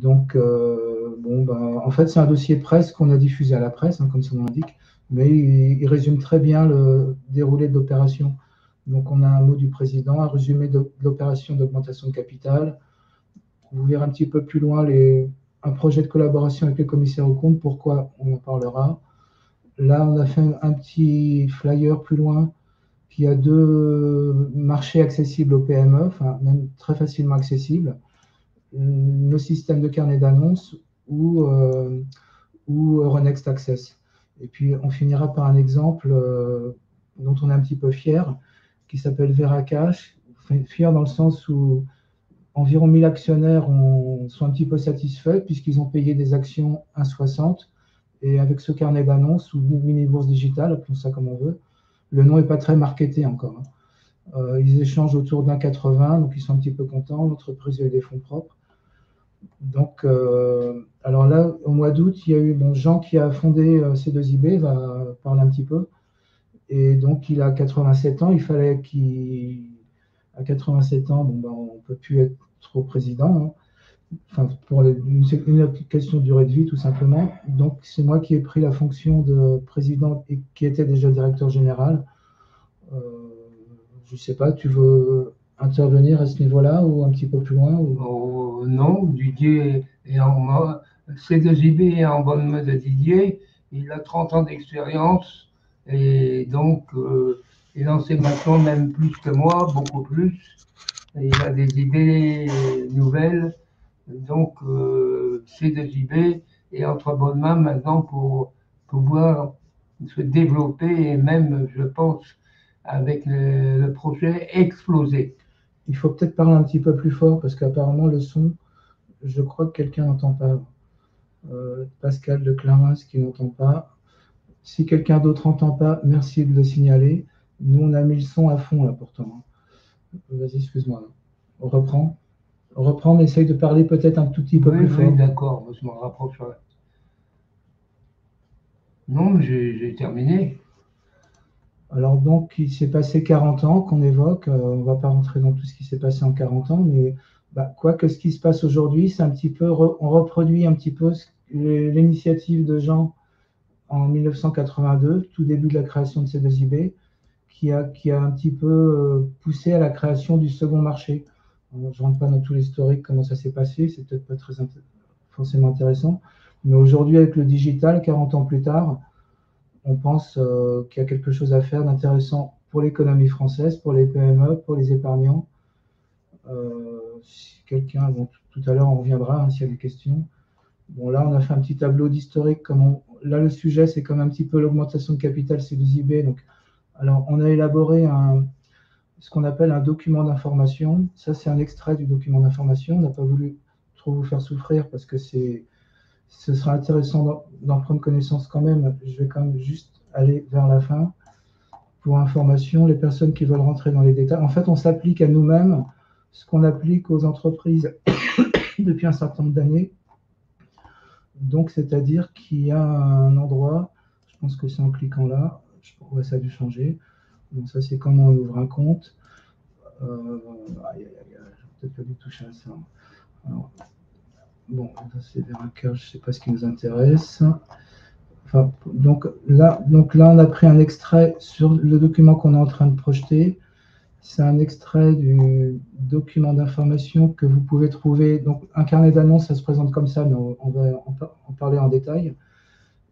Donc, bon, ben, en fait, c'est un dossier presse qu'on a diffusé à la presse, hein, comme son nom l'indique, mais il résume très bien le déroulé de l'opération. Donc, on a un mot du président, un résumé de l'opération d'augmentation de capital. Vous verrez un petit peu plus loin un projet de collaboration avec les commissaires aux comptes, pourquoi on en parlera. Là, on a fait un petit flyer plus loin qui a 2 marchés accessibles aux PME, enfin, même très facilement accessibles. Nos systèmes de carnet d'annonces ou Euronext Access. Et puis, on finira par un exemple dont on est un petit peu fier, qui s'appelle Veracash. Fier dans le sens où environ 1000 actionnaires sont un petit peu satisfaits puisqu'ils ont payé des actions 1,60. Et avec ce carnet d'annonces ou mini-bourse digitale, appelons ça comme on veut, le nom n'est pas très marketé encore. Ils échangent autour d'1,80, donc ils sont un petit peu contents. L'entreprise a eu des fonds propres. Donc, alors là, au mois d'août, il y a eu Jean qui a fondé C2IB, va parler un petit peu. Et donc, il a 87 ans. Il fallait qu'à 87 ans, on ne peut plus être trop président. Hein. Enfin, pour une question de durée de vie, tout simplement. Donc, c'est moi qui ai pris la fonction de président et qui était déjà directeur général. Je ne sais pas, tu veux intervenir à ce niveau-là ou un petit peu plus loin ou... Non, Didier est en mode. C2IB est en bonne mode de Didier. Il a 30 ans d'expérience et donc il en sait maintenant même plus que moi, beaucoup plus. Et il a des idées nouvelles. Donc C2IB est entre bonnes mains maintenant pour pouvoir se développer et même, je pense, avec le projet exploser. Il faut peut-être parler un petit peu plus fort parce qu'apparemment le son, je crois que quelqu'un n'entend pas. Pascal de Clarins qui n'entend pas. Si quelqu'un d'autre n'entend pas, merci de le signaler. Nous, on a mis le son à fond là pourtant. Vas-y, excuse-moi. On reprend. On reprend, on essaye de parler peut-être un tout petit peu plus fort. Oui, d'accord, je m'en rapproche. Non, j'ai terminé. Alors donc, il s'est passé 40 ans qu'on évoque. On ne va pas rentrer dans tout ce qui s'est passé en 40 ans, mais quoi que ce qui se passe aujourd'hui, c'est un petit peu, on reproduit un petit peu l'initiative de Jean en 1982, tout début de la création de C2IB, qui a un petit peu poussé à la création du second marché. Je ne rentre pas dans tout l'historique, comment ça s'est passé, c'est peut-être pas forcément intéressant, mais aujourd'hui, avec le digital, 40 ans plus tard, on pense qu'il y a quelque chose à faire d'intéressant pour l'économie française, pour les PME, pour les épargnants. Si quelqu'un, tout à l'heure on reviendra hein, s'il y a des questions. Bon, là on a fait un petit tableau d'historique. Là le sujet c'est comme un petit peu l'augmentation de capital C2IB. Donc, alors on a élaboré ce qu'on appelle un document d'information. Ça c'est un extrait du document d'information. On n'a pas voulu trop vous faire souffrir parce que ce sera intéressant d'en prendre connaissance quand même. Je vais quand même juste aller vers la fin. Pour information, les personnes qui veulent rentrer dans les détails, en fait, on s'applique à nous-mêmes ce qu'on applique aux entreprises depuis un certain nombre d'années. Donc, c'est-à-dire qu'il y a un endroit, je pense que c'est en cliquant là, ouais, ça a dû changer. Donc, ça, c'est comment on ouvre un compte. J'ai peut-être pas dû toucher à ça. Alors, bon, c'est vers un cœur, je ne sais pas ce qui nous intéresse. Enfin, donc là, on a pris un extrait sur le document qu'on est en train de projeter. C'est un extrait du document d'information que vous pouvez trouver. Donc, un carnet d'annonces, ça se présente comme ça, mais on va en parler en détail.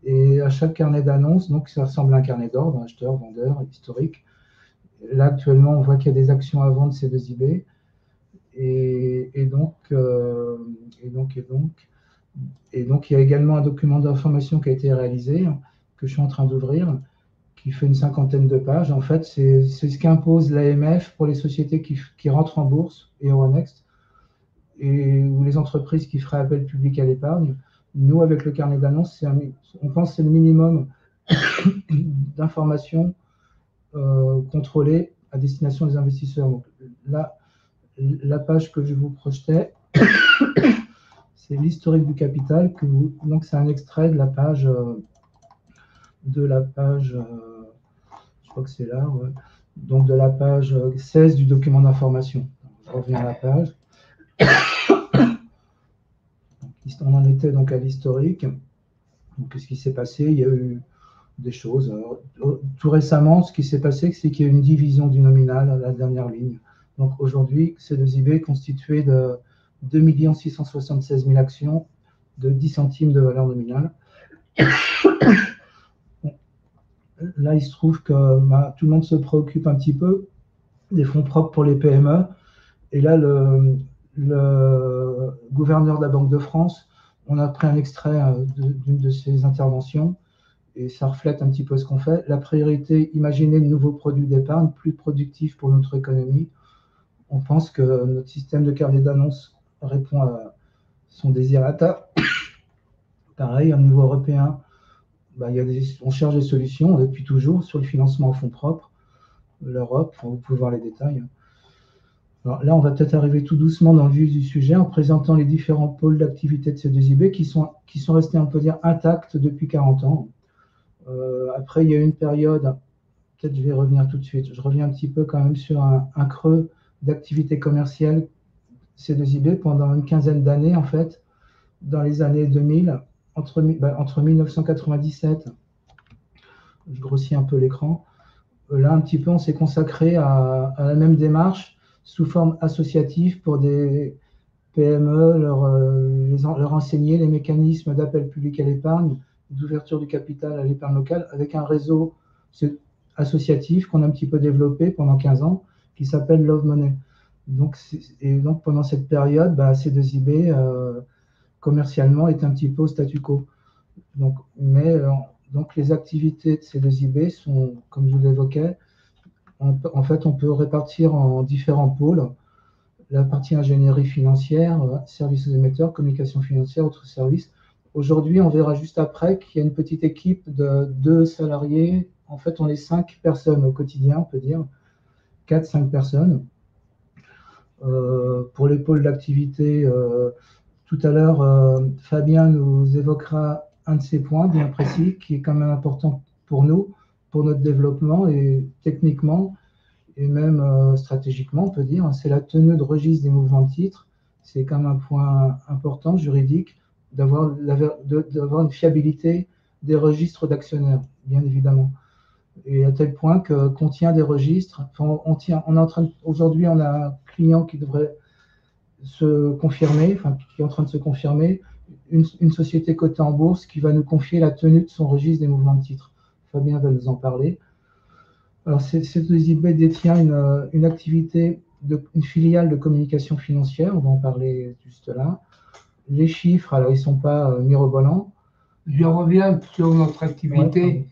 Et à chaque carnet d'annonces, donc ça ressemble à un carnet d'ordre, acheteur, vendeur, historique. Là, actuellement, on voit qu'il y a des actions à vendre C2IB. Et donc, il y a également un document d'information qui a été réalisé, que je suis en train d'ouvrir, qui fait une 50aine de pages. En fait, c'est ce qu'impose l'AMF pour les sociétés qui rentrent en bourse et Euronext, ou les entreprises qui feraient appel public à l'épargne. Nous, avec le carnet d'annonces, on pense que c'est le minimum d'informations contrôlées à destination des investisseurs. Donc, là, la page que je vous projetais, c'est l'historique du capital. Donc, c'est un extrait de la page, je crois que c'est là, ouais. Donc de la page 16 du document d'information. Je reviens à la page. On en était donc à l'historique. Qu'est-ce qui s'est passé? Il y a eu des choses. Tout récemment, ce qui s'est passé, c'est qu'il y a eu une division du nominal à la dernière ligne. Donc aujourd'hui, C2IB est constitué de 2 676 000 actions de 10 centimes de valeur nominale. Là, il se trouve que tout le monde se préoccupe un petit peu des fonds propres pour les PME. Et là, le gouverneur de la Banque de France, on a pris un extrait d'une de ses interventions et ça reflète un petit peu ce qu'on fait. La priorité, imaginer de nouveaux produits d'épargne plus productifs pour notre économie. On pense que notre système de carnet d'annonces répond à son désirata. Pareil, au niveau européen, on cherche des solutions depuis toujours sur le financement en fonds propres. L'Europe, vous pouvez voir les détails. Alors là, on va peut-être arriver tout doucement dans le vif du sujet en présentant les différents pôles d'activité de C2IB qui sont restés, on peut dire, intacts depuis 40 ans. Après, il y a eu une période, peut-être je vais revenir tout de suite, je reviens un petit peu quand même sur un creux d'activité commerciale C2IB pendant une quinzaine d'années, en fait, dans les années 2000, entre 1997, je grossis un peu l'écran, là, un petit peu, on s'est consacré à la même démarche, sous forme associative pour des PME, leur enseigner les mécanismes d'appel public à l'épargne, d'ouverture du capital à l'épargne locale, avec un réseau associatif qu'on a un petit peu développé pendant 15 ans, qui s'appelle Love Money. Donc pendant cette période, C2IB, commercialement, est un petit peu au statu quo. Donc les activités de C2IB sont, comme je vous l'évoquais, en fait, on peut répartir en différents pôles. La partie ingénierie financière, services aux émetteurs, communication financière, autres services. Aujourd'hui, on verra juste après qu'il y a une petite équipe de 2 salariés. En fait, on est 5 personnes au quotidien, on peut dire. 4-5 personnes. Pour les pôles d'activité, tout à l'heure, Fabien nous évoquera un de ces points bien précis qui est quand même important pour nous, pour notre développement et techniquement et même stratégiquement, on peut dire, c'est la tenue de registre des mouvements de titres. C'est quand même un point important juridique d'avoir une fiabilité des registres d'actionnaires, bien évidemment. Et à tel point qu'on tient des registres. Aujourd'hui, on a un client qui devrait se confirmer, qui est en train de se confirmer, une société cotée en bourse qui va nous confier la tenue de son registre des mouvements de titres. Fabien va nous en parler. Alors, C2IB détient une activité, une filiale de communication financière, on va en parler juste là. Les chiffres, alors ils ne sont pas mirobolants. Je reviens sur notre activité,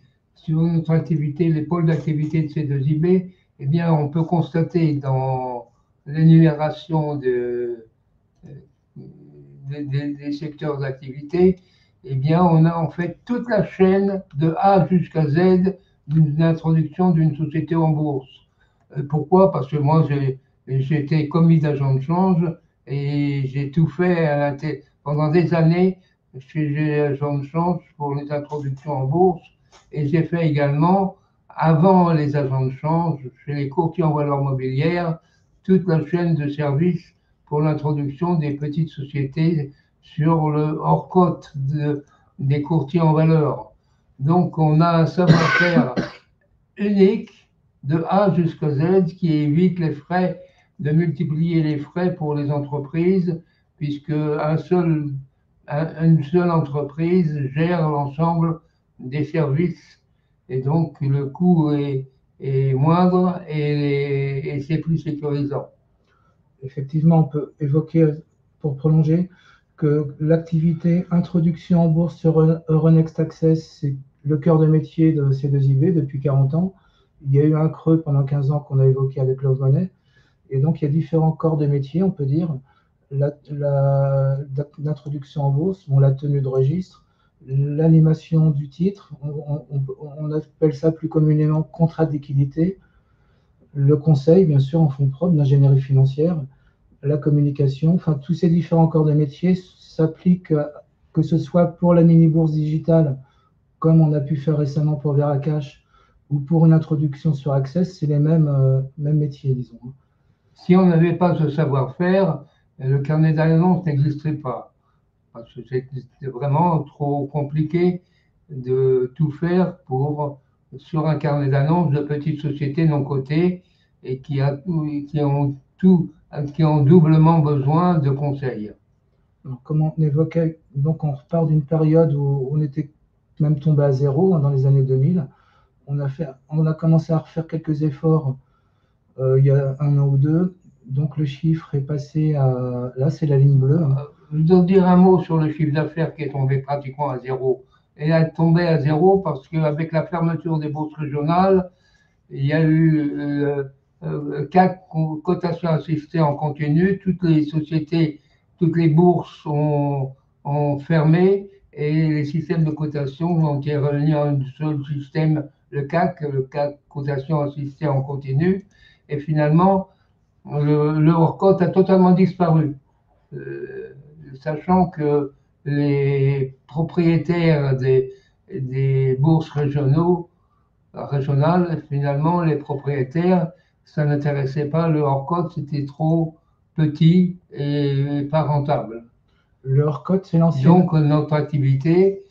les pôles d'activité de C2IB. Eh bien, on peut constater dans l'énumération des secteurs d'activité, eh bien, on a en fait toute la chaîne de A jusqu'à Z d'une introduction d'une société en bourse. Pourquoi? Parce que moi, j'étais commis d'agent de change et j'ai tout fait pendant des années chez les agents de change pour les introductions en bourse. Et j'ai fait également, avant les agents de change, chez les courtiers en valeurs mobilières, toute la chaîne de services pour l'introduction des petites sociétés sur le hors-cote des courtiers en valeurs. Donc, on a un savoir-faire unique de A jusqu'à Z qui évite les frais, de multiplier les frais pour les entreprises, puisque une seule entreprise gère l'ensemble des services. Et donc, le coût est moindre et c'est plus sécurisant. Effectivement, on peut évoquer, pour prolonger, que l'activité introduction en bourse sur Euronext Access, c'est le cœur de métier de C2IB depuis 40 ans. Il y a eu un creux pendant 15 ans qu'on a évoqué avec Love Money. Et donc, il y a différents corps de métier, on peut dire. L'introduction en bourse, la tenue de registre, l'animation du titre, on appelle ça plus communément contrat de liquidité, le conseil, bien sûr, en fonds propres, l'ingénierie financière, la communication, tous ces différents corps de métier s'appliquent, que ce soit pour la mini-bourse digitale, comme on a pu faire récemment pour Veracash, ou pour une introduction sur Access, c'est les mêmes métiers, disons. Si on n'avait pas ce savoir-faire, le carnet d'annonces n'existerait pas. parce que c'était vraiment trop compliqué de tout faire sur un carnet d'annonces de petites sociétés non cotées et qui ont doublement besoin de conseils. Alors, comme on évoquait, donc on repart d'une période où on était même tombé à zéro dans les années 2000. On a commencé à refaire quelques efforts il y a 1 an ou 2. Donc le chiffre est passé à... Là, c'est la ligne bleue. Je dois dire un mot sur le chiffre d'affaires qui est tombé pratiquement à zéro. Et elle est tombée à zéro parce qu'avec la fermeture des bourses régionales, il y a eu 4 cotations assistées en continu. Toutes les sociétés, toutes les bourses ont fermé et les systèmes de cotation ont été réunis en un seul système, le CAC cotation assistée en continu. Et finalement, le hors-cote a totalement disparu. Sachant que les propriétaires des bourses régionales, finalement, les propriétaires, ça n'intéressait pas le hors-cote, c'était trop petit et pas rentable. Le hors-cote, c'est l'ancien. Donc, notre activité,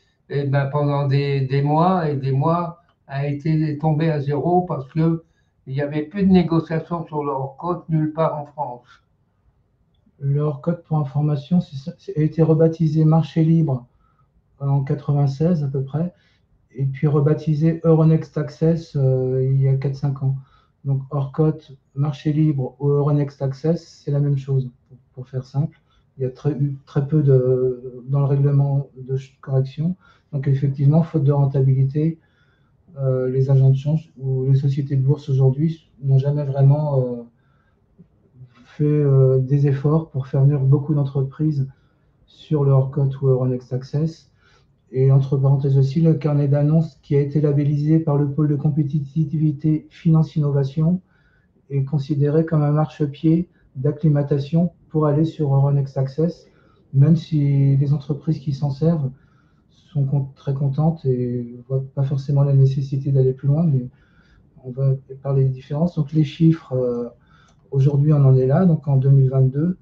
pendant des mois et des mois, a été tombée à zéro parce qu'il n'y avait plus de négociations sur le hors-cote nulle part en France. Le hors-cote, pour information, a été rebaptisé Marché Libre en 96 à peu près, et puis rebaptisé Euronext Access il y a 4-5 ans. Donc hors-cote, Marché Libre ou Euronext Access, c'est la même chose, pour faire simple. Il y a très peu dans le règlement de correction. Donc effectivement, faute de rentabilité, les agents de change ou les sociétés de bourse aujourd'hui n'ont jamais vraiment fait des efforts pour faire venir beaucoup d'entreprises sur le hors-cote ou Euronext Access. Et entre parenthèses aussi, le carnet d'annonces qui a été labellisé par le pôle de compétitivité Finance Innovation est considéré comme un marchepied d'acclimatation pour aller sur Euronext Access, même si les entreprises qui s'en servent sont très contentes et ne voient pas forcément la nécessité d'aller plus loin, mais on va parler des différences. Donc les chiffres, aujourd'hui on en est là, donc en 2022.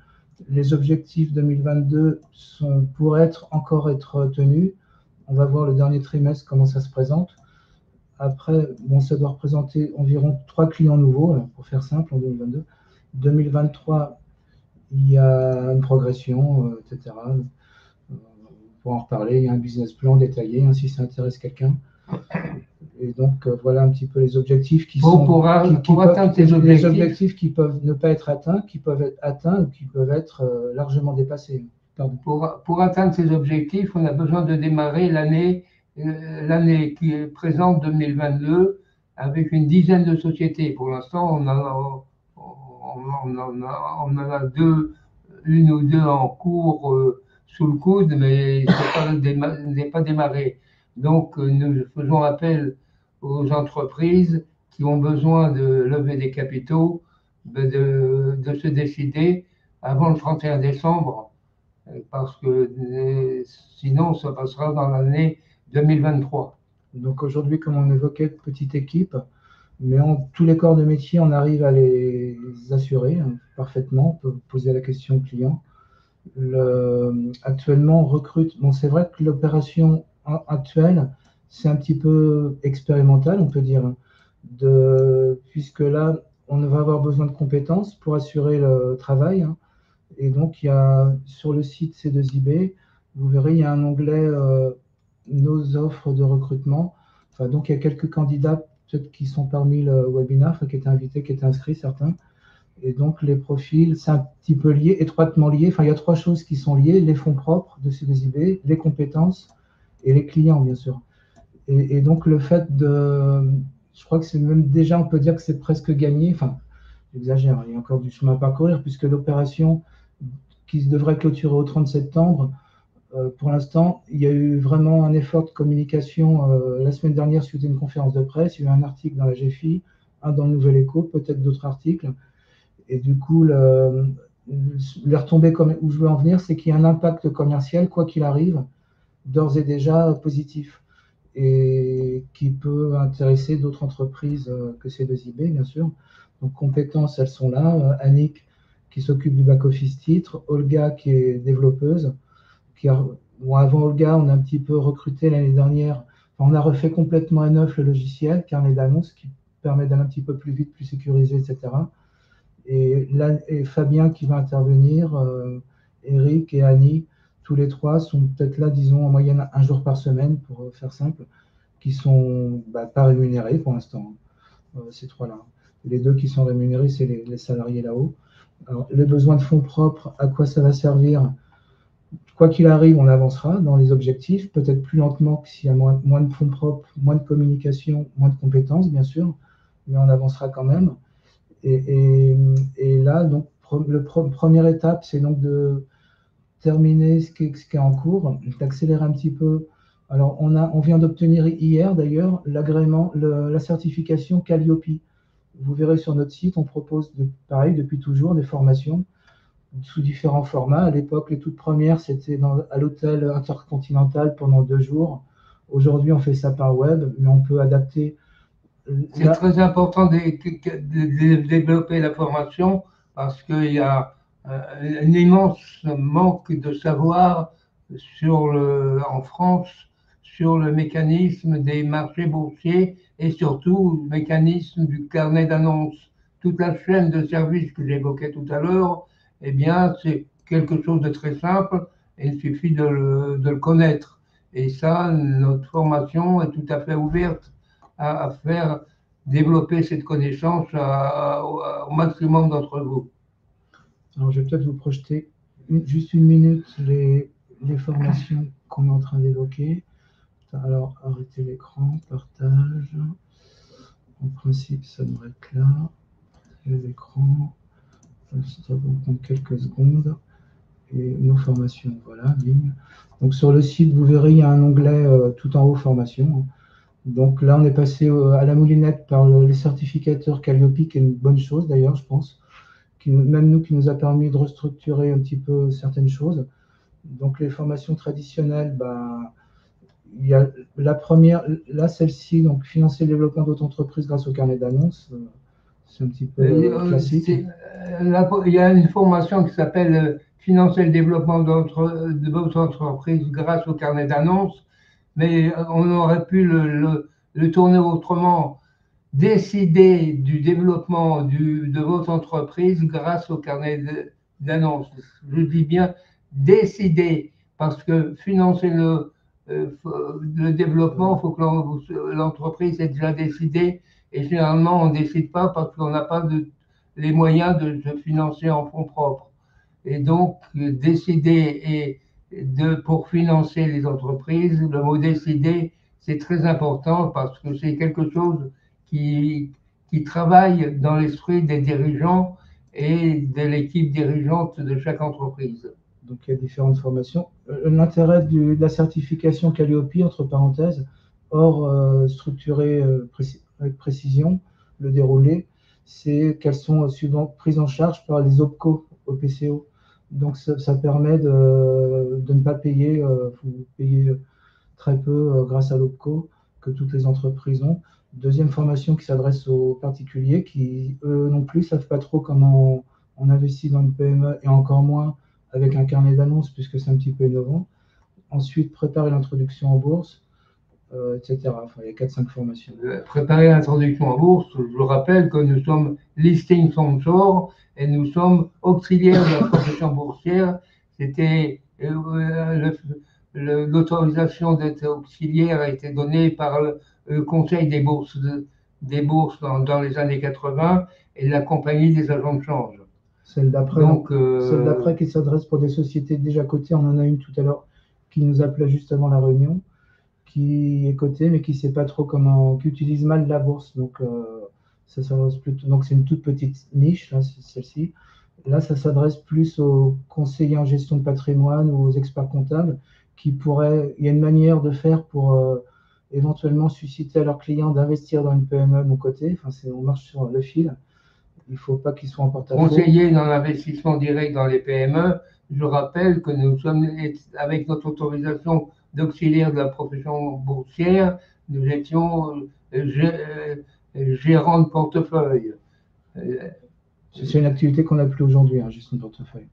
Les objectifs 2022 pourraient encore être tenus. On va voir le dernier trimestre comment ça se présente. Après, ça doit représenter environ 3 clients nouveaux, pour faire simple, en 2022. 2023, il y a une progression, etc. Pour en reparler, il y a un business plan détaillé, si ça intéresse quelqu'un. Et donc, voilà un petit peu les objectifs qui les objectifs qui peuvent ne pas être atteints, qui peuvent être atteints ou qui peuvent être largement dépassés. Pour atteindre ces objectifs, on a besoin de démarrer l'année qui est présente 2022 avec une dizaine de sociétés. Pour l'instant, on en a une ou deux en cours sous le coude, mais n'est pas démarré. Donc, nous faisons appel aux entreprises qui ont besoin de lever des capitaux, de se décider avant le 31 décembre, parce que sinon, ça passera dans l'année 2023. Donc aujourd'hui, comme on évoquait, petite équipe, mais tous les corps de métier, on arrive à les assurer parfaitement. On peut poser la question au client. Actuellement, on recrute. Bon, c'est vrai que l'opération actuelle, c'est un petit peu expérimental, on peut dire, puisque là, on va avoir besoin de compétences pour assurer le travail. Et donc, il y a sur le site C2IB, vous verrez, il y a un onglet nos offres de recrutement. Donc, il y a quelques candidats peut-être qui sont parmi le webinaire, qui étaient invités, qui étaient inscrits, certains. Et donc, les profils, c'est un petit peu lié, étroitement lié. Il y a 3 choses qui sont liées, les fonds propres de C2IB, les compétences et les clients, bien sûr. Et donc, le fait je crois que c'est même déjà, on peut dire que c'est presque gagné. J'exagère, il y a encore du chemin à parcourir, puisque l'opération qui devrait clôturer au 30 septembre, pour l'instant, il y a eu vraiment un effort de communication la semaine dernière suite à une conférence de presse. Il y a eu un article dans la GFI, un dans le Nouvel Écho, peut-être d'autres articles. Et du coup, les retombées où je veux en venir, c'est qu'il y a un impact commercial, quoi qu'il arrive, d'ores et déjà positif, et qui peut intéresser d'autres entreprises que C2IB, bien sûr. Donc, compétences, elles sont là. Annick, qui s'occupe du back-office titre, Olga, qui est développeuse, bon, avant Olga, on a un petit peu recruté l'année dernière. Enfin, on a refait complètement à neuf le logiciel, carnet d'annonces, qui permet d'aller un petit peu plus vite, plus sécurisé, etc. Et là, et Fabien qui va intervenir, Eric et Annie, tous les trois sont peut-être là, disons, en moyenne un jour par semaine, pour faire simple, qui sont pas rémunérés pour l'instant, ces trois-là. Les deux qui sont rémunérés, c'est les salariés là-haut. Alors, les besoins de fonds propres, à quoi ça va servir? Quoi qu'il arrive, on avancera dans les objectifs, peut-être plus lentement que s'il y a moins de fonds propres, moins de communication, moins de compétences, bien sûr, mais on avancera quand même. Et là, donc, première étape, c'est donc de terminer ce qui est en cours, d'accélérer un petit peu. Alors, on vient d'obtenir hier, d'ailleurs, l'agrément, la certification Calliope. Vous verrez sur notre site, on propose, pareil, depuis toujours, des formations sous différents formats. À l'époque, les toutes premières, c'était à l'hôtel Intercontinental pendant 2 jours. Aujourd'hui, on fait ça par web, mais on peut adapter. C'est très important de développer la formation parce qu'il y a un immense manque de savoir en France sur le mécanisme des marchés boursiers et surtout le mécanisme du carnet d'annonces. Toute la chaîne de services que j'évoquais tout à l'heure, eh bien, c'est quelque chose de très simple et il suffit de le connaître. Et ça, notre formation est tout à fait ouverte à faire développer cette connaissance au maximum d'entre vous. Alors, je vais peut-être vous projeter juste une minute les formations qu'on est en train d'évoquer. Alors, arrêtez l'écran, partage. En principe, ça devrait être là. Les écrans. Ça va prendre quelques secondes. Et nos formations, voilà, ligne. Donc, sur le site, vous verrez, il y a un onglet tout en haut, formation. Donc là, on est passé à la moulinette par les certificateurs Calliope, qui est une bonne chose d'ailleurs, je pense, même nous, qui nous a permis de restructurer un petit peu certaines choses. Donc les formations traditionnelles, il y a la première, là celle-ci, donc financer le développement d'autres entreprises grâce au carnet d'annonces, c'est un petit peu classique. Il y a une formation qui s'appelle financer le développement de votre entreprise grâce au carnet d'annonces. Mais on aurait pu le tourner autrement. Décider du développement de votre entreprise grâce au carnet d'annonces. Je dis bien décider, parce que financer le développement, il faut que l'entreprise ait déjà décidé. Et généralement, on ne décide pas parce qu'on n'a pas les moyens de se financer en fonds propres. Et donc, décider pour financer les entreprises, le mot décider, c'est très important parce que c'est quelque chose qui travaille dans l'esprit des dirigeants et de l'équipe dirigeante de chaque entreprise. Donc, il y a différentes formations. L'intérêt de la certification Calliope, entre parenthèses, hors structurée avec précision, le déroulé, c'est qu'elles sont souvent prises en charge par les OPCO, OPCO. Donc, ça permet de ne pas payer, vous payez très peu grâce à l'OPCO que toutes les entreprises ont. Deuxième formation qui s'adresse aux particuliers qui, eux non plus, ne savent pas trop comment on investit dans une PME et encore moins avec un carnet d'annonces puisque c'est un petit peu innovant. Ensuite, préparer l'introduction en bourse, etc. Enfin, il y a 4-5 formations. Préparer l'introduction en bourse, je rappelle que nous sommes listing sponsor et nous sommes auxiliaires de la profession boursière. C'était l'autorisation d'être auxiliaire a été donnée par le Conseil des bourses dans les années 80 et la Compagnie des agents de change. Celle d'après qui s'adresse pour des sociétés déjà cotées, on en a une tout à l'heure qui nous appelait juste avant la réunion, qui est cotée mais qui ne sait pas trop qui utilise mal la bourse. Donc, ça s'adresse plutôt. Donc, c'est une toute petite niche, là, celle-ci. Là, ça s'adresse plus aux conseillers en gestion de patrimoine ou aux experts comptables il y a une manière de faire pour éventuellement susciter à leurs clients d'investir dans une PME de mon côté. Enfin, on marche sur le fil. Il ne faut pas qu'ils soient en porte-à-faux. Conseiller dans l'investissement direct dans les PME, je rappelle que nous sommes, avec notre autorisation d'auxiliaire de la profession boursière, nous étions gérants de portefeuille. C'est une activité qu'on n'a plus aujourd'hui, gestion de portefeuille.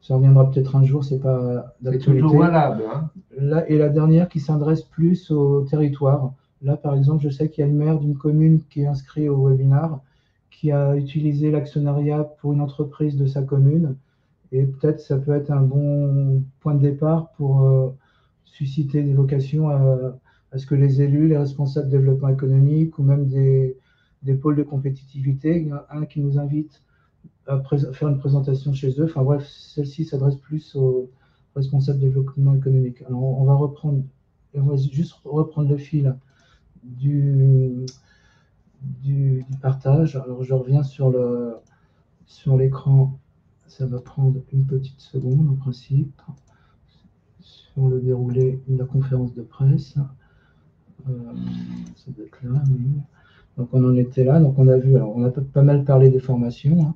Ça reviendra peut-être un jour, c'est pas d'actualité. C'est toujours valable. Hein. Là, et la dernière qui s'adresse plus au territoire. Là, par exemple, je sais qu'il y a le maire d'une commune qui est inscrit au webinar, qui a utilisé l'actionnariat pour une entreprise de sa commune. Et peut-être ça peut être un bon point de départ pour susciter des vocations à ce que les élus, les responsables de développement économique ou même des pôles de compétitivité, il y en a un qui nous invite à faire une présentation chez eux. Enfin bref, celle-ci s'adresse plus aux responsables de développement économique. Alors on va juste reprendre le fil du partage. Alors je reviens sur l'écran. Ça va prendre une petite seconde en principe sur le déroulé de la conférence de presse. Ça doit être là, oui. Donc on en était là. Donc on a vu, alors on a pas mal parlé des formations. Hein.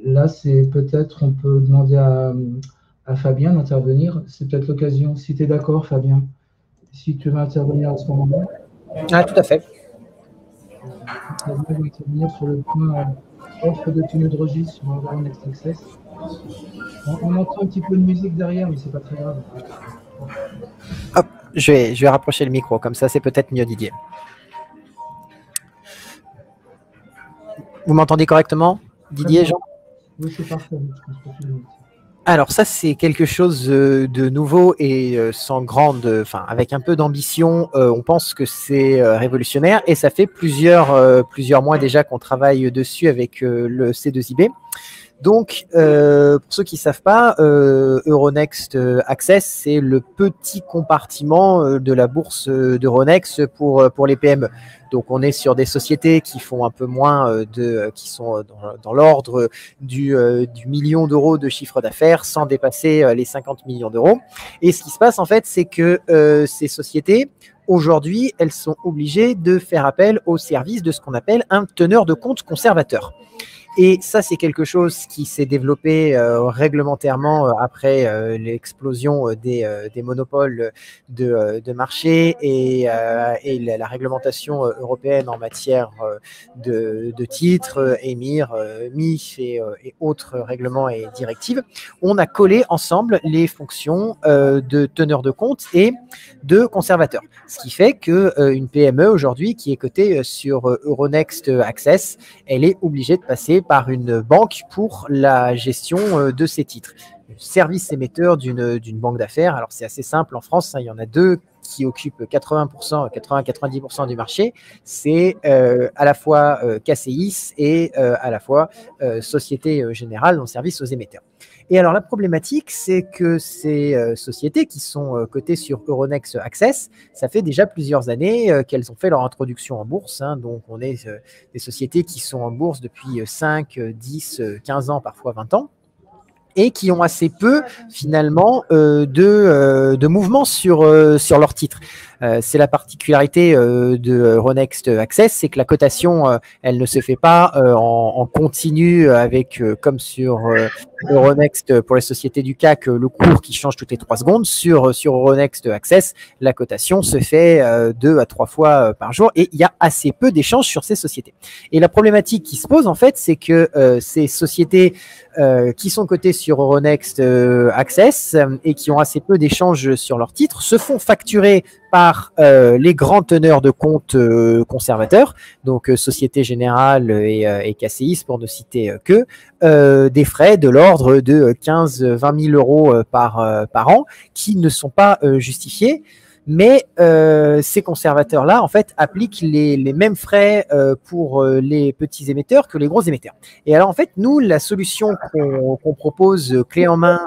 Là, c'est peut-être, on peut demander à Fabien d'intervenir. C'est peut-être l'occasion, si tu es d'accord, Fabien, si tu veux intervenir à ce moment-là. Ah, tout à fait. Fabien va intervenir sur le point offre de tenue de registre sur Euronext Access. On entend un petit peu de musique derrière, mais c'est pas très grave. Hop, je vais rapprocher le micro, comme ça c'est peut-être mieux, Didier. Vous m'entendez correctement, Didier, Jean? Oui, c'est parfait. Alors ça, c'est quelque chose de nouveau et avec un peu d'ambition. On pense que c'est révolutionnaire et ça fait plusieurs mois déjà qu'on travaille dessus avec le C2IB. Donc, pour ceux qui ne savent pas, Euronext Access, c'est le petit compartiment de la bourse d'Euronext pour les PME. Donc, on est sur des sociétés qui font un peu moins qui sont dans l'ordre du million d'euros de chiffre d'affaires sans dépasser les 50 millions d'euros. Et ce qui se passe, en fait, c'est que ces sociétés, aujourd'hui, elles sont obligées de faire appel au service de ce qu'on appelle un teneur de compte conservateur. Et ça, c'est quelque chose qui s'est développé réglementairement après l'explosion des monopoles de marché et la réglementation européenne en matière de titres, EMIR, MIF et autres règlements et directives. On a collé ensemble les fonctions de teneur de compte et de conservateur. Ce qui fait qu'une PME aujourd'hui qui est cotée sur Euronext Access, elle est obligée de passer par une banque pour la gestion de ses titres. Service émetteur d'une banque d'affaires. Alors, c'est assez simple en France, hein, il y en a deux qui occupent 80-90% du marché. C'est à la fois KCIS et à la fois Société Générale, donc service aux émetteurs. Et alors, la problématique, c'est que ces sociétés qui sont cotées sur Euronext Access, ça fait déjà plusieurs années qu'elles ont fait leur introduction en bourse. Hein, donc, on est des sociétés qui sont en bourse depuis 5, 10, 15 ans, parfois 20 ans. Et qui ont assez peu, finalement, de mouvements sur leur titre. C'est la particularité de Euronext Access, c'est que la cotation, elle ne se fait pas en continu avec, comme sur Euronext pour les sociétés du CAC, le cours qui change toutes les 3 secondes. Sur Euronext Access, la cotation se fait 2 à 3 fois par jour et il y a assez peu d'échanges sur ces sociétés. Et la problématique qui se pose, en fait, c'est que ces sociétés qui sont cotées sur Euronext Access et qui ont assez peu d'échanges sur leurs titres se font facturer par les grands teneurs de compte conservateurs, donc Société Générale et KCIS pour ne citer que, des frais de l'ordre de 15-20 000 euros par an qui ne sont pas justifiés. Mais ces conservateurs-là, en fait, appliquent les mêmes frais pour les petits émetteurs que les gros émetteurs. Et alors, en fait, nous, la solution qu'on propose clé en main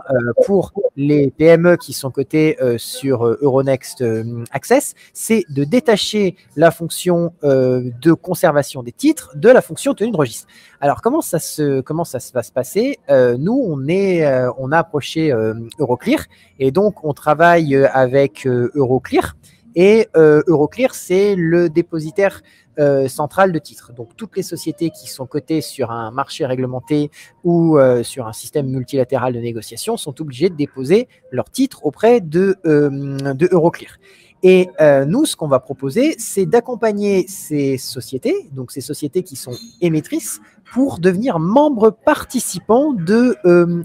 pour les PME qui sont cotées sur Euronext Access, c'est de détacher la fonction de conservation des titres de la fonction tenue de registre. Alors, comment ça va se passer? Nous, on a approché Euroclear et donc on travaille avec Euroclear. Et Euroclear, c'est le dépositaire central de titres. Donc, toutes les sociétés qui sont cotées sur un marché réglementé ou sur un système multilatéral de négociation sont obligées de déposer leurs titres auprès de Euroclear. Et nous, ce qu'on va proposer, c'est d'accompagner ces sociétés, donc ces sociétés qui sont émettrices, pour devenir membre participant de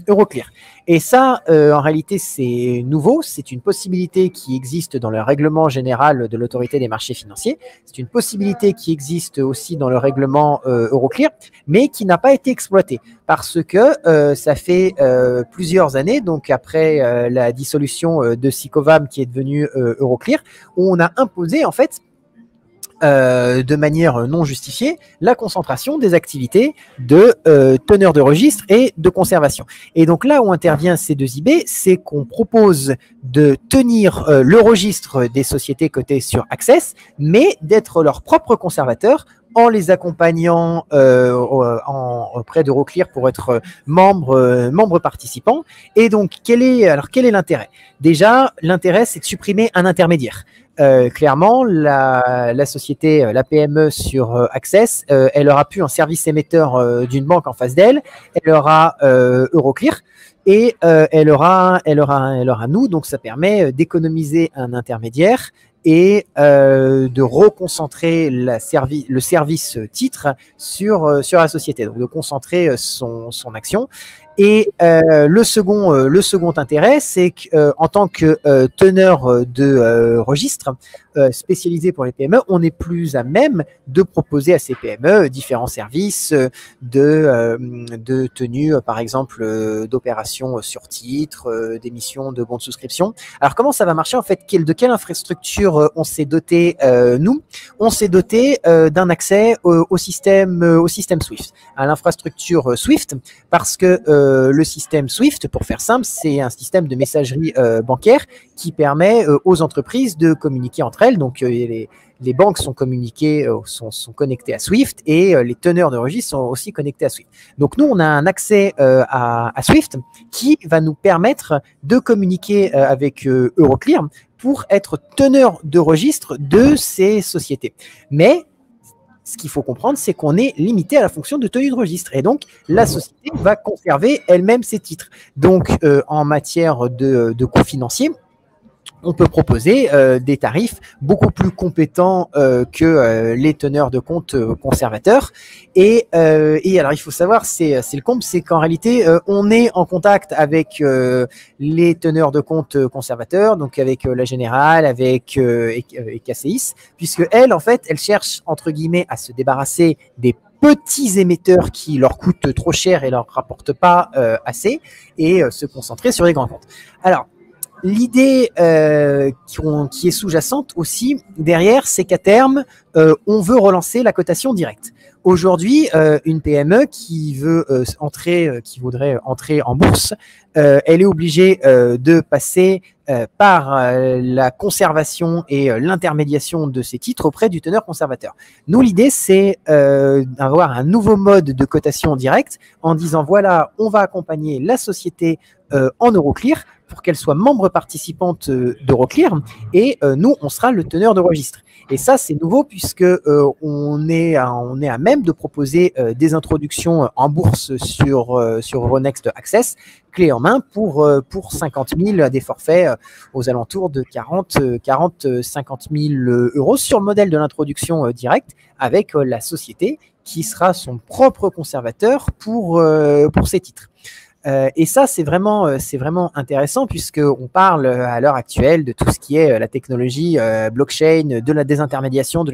Euroclear. Et ça, en réalité, c'est nouveau. C'est une possibilité qui existe dans le règlement général de l'autorité des marchés financiers. C'est une possibilité qui existe aussi dans le règlement Euroclear, mais qui n'a pas été exploitée parce que ça fait plusieurs années, donc après la dissolution de Sicovam qui est devenue Euroclear, où on a imposé en fait de manière non justifiée la concentration des activités de teneur de registre et de conservation. Et donc là où intervient C2IB, c'est qu'on propose de tenir le registre des sociétés cotées sur Access, mais d'être leur propre conservateur en les accompagnant auprès d'Euroclear pour être membre participant. Et donc, quel est l'intérêt? Déjà, l'intérêt, c'est de supprimer un intermédiaire. Clairement, la société, la PME sur Access, elle aura plus un service émetteur d'une banque en face d'elle, elle aura Euroclear et elle aura nous, donc ça permet d'économiser un intermédiaire et de reconcentrer le service titre sur la société, donc de concentrer son action. Et le second intérêt, c'est qu'en tant que teneur de registre spécialisé pour les PME, on est plus à même de proposer à ces PME différents services de tenue, par exemple, d'opérations sur titre, d'émissions de bons de souscription. Alors, comment ça va marcher en fait? De quelle infrastructure on s'est doté nous? On s'est doté d'un accès au système Swift, à l'infrastructure Swift, parce que le système Swift, pour faire simple, c'est un système de messagerie bancaire qui permet aux entreprises de communiquer entre elles. Donc, les banques sont connectées à Swift et les teneurs de registre sont aussi connectés à Swift. Donc, nous, on a un accès à Swift qui va nous permettre de communiquer avec Euroclear pour être teneur de registre de ces sociétés. Mais ce qu'il faut comprendre, c'est qu'on est limité à la fonction de tenue de registre. Et donc, la société va conserver elle-même ses titres. Donc, en matière de coûts financiers, on peut proposer des tarifs beaucoup plus compétents que les teneurs de compte conservateurs. Et alors, il faut savoir, c'est le comble, c'est qu'en réalité, on est en contact avec les teneurs de compte conservateurs, donc avec la Générale, avec KCIS, puisque elles, en fait, elles cherchent, entre guillemets, à se débarrasser des petits émetteurs qui leur coûtent trop cher et leur rapportent pas assez, et se concentrer sur les grands comptes. Alors, l'idée qui est sous-jacente aussi derrière, c'est qu'à terme, on veut relancer la cotation directe. Aujourd'hui, une PME qui voudrait entrer en bourse, elle est obligée de passer par la conservation et l'intermédiation de ses titres auprès du teneur conservateur. Nous, l'idée, c'est d'avoir un nouveau mode de cotation directe en disant, voilà, on va accompagner la société en Euroclear pour qu'elle soit membre participante d'Euroclear et nous, on sera le teneur de registre. Et ça, c'est nouveau puisque on est à même de proposer des introductions en bourse sur Euronext Access, clé en main pour 50 000 des forfaits aux alentours de 50 000 euros sur le modèle de l'introduction directe avec la société qui sera son propre conservateur pour ses titres. Et ça, c'est vraiment intéressant puisqu'on parle à l'heure actuelle de tout ce qui est la technologie blockchain, de la désintermédiation,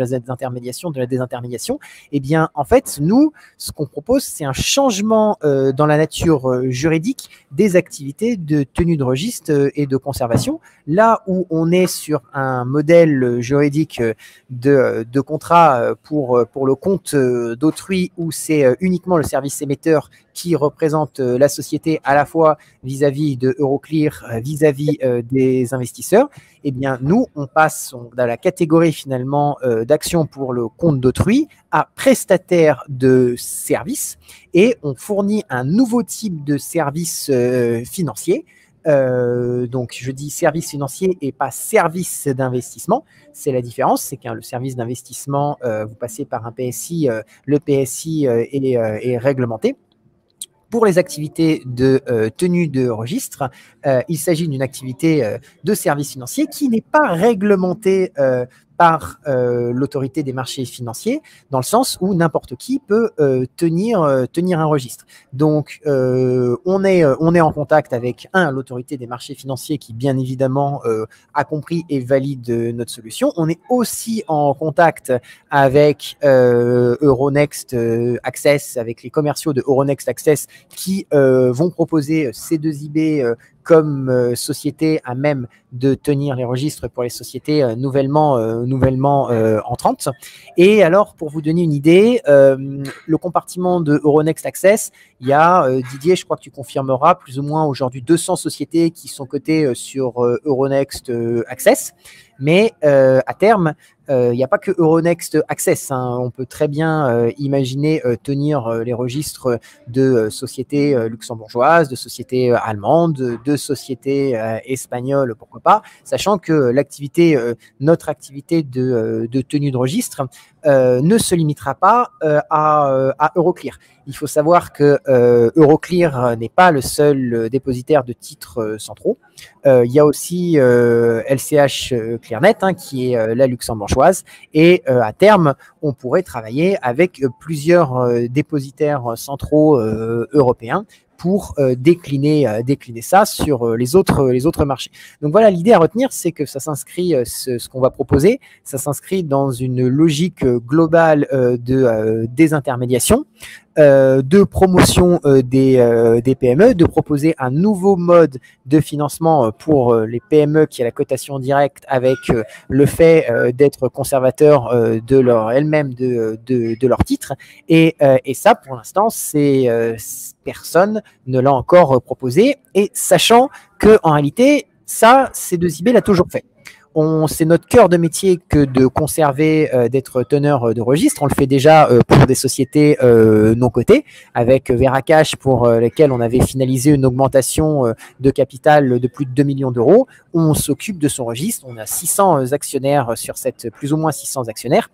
Eh bien, en fait, nous, ce qu'on propose, c'est un changement dans la nature juridique des activités de tenue de registre et de conservation. Là où on est sur un modèle juridique de contrat pour le compte d'autrui où c'est uniquement le service émetteur qui représente la société à la fois vis-à-vis de Euroclear, vis-à-vis des investisseurs, eh bien, nous, on passe dans la catégorie finalement d'action pour le compte d'autrui à prestataire de services et on fournit un nouveau type de service financier. Donc, je dis service financier et pas service d'investissement. C'est la différence, c'est qu'un le service d'investissement, vous passez par un PSI, le PSI est réglementé. Pour les activités de tenue de registre, il s'agit d'une activité de service financier qui n'est pas réglementée par l'autorité des marchés financiers, dans le sens où n'importe qui peut tenir un registre. Donc, on est en contact avec l'autorité des marchés financiers qui, bien évidemment, a compris et valide notre solution. On est aussi en contact avec Euronext Access, avec les commerciaux de Euronext Access qui vont proposer C2IB comme société à même de tenir les registres pour les sociétés nouvellement entrantes. Et alors, pour vous donner une idée, le compartiment de Euronext Access, il y a, Didier, je crois que tu confirmeras, plus ou moins aujourd'hui 200 sociétés qui sont cotées sur Euronext Access. Mais à terme, il n'y a pas que Euronext Access. On peut très bien imaginer tenir les registres de sociétés luxembourgeoises, de sociétés allemandes, de sociétés espagnoles, pourquoi pas, sachant que notre activité de tenue de registre ne se limitera pas à Euroclear. Il faut savoir que Euroclear n'est pas le seul dépositaire de titres centraux. Il y a aussi LCH Clearnet, qui est la luxembourgeoise, et à terme, on pourrait travailler avec plusieurs dépositaires centraux européens pour décliner ça sur les autres marchés. Donc voilà, l'idée à retenir, c'est que ça s'inscrit, ce qu'on va proposer, ça s'inscrit dans une logique globale de désintermédiation, de promotion des PME, de proposer un nouveau mode de financement pour les PME qui a la cotation directe avec le fait d'être conservateur de leur titre. Et ça, pour l'instant, personne ne l'a encore proposé. Et sachant que en réalité, ça, C2IB l'a toujours fait. C'est notre cœur de métier que de conserver, d'être teneur de registre. On le fait déjà pour des sociétés non cotées, avec Veracash pour lesquelles on avait finalisé une augmentation de capital de plus de 2 millions d'euros. On s'occupe de son registre. On a 600 actionnaires sur plus ou moins 600 actionnaires.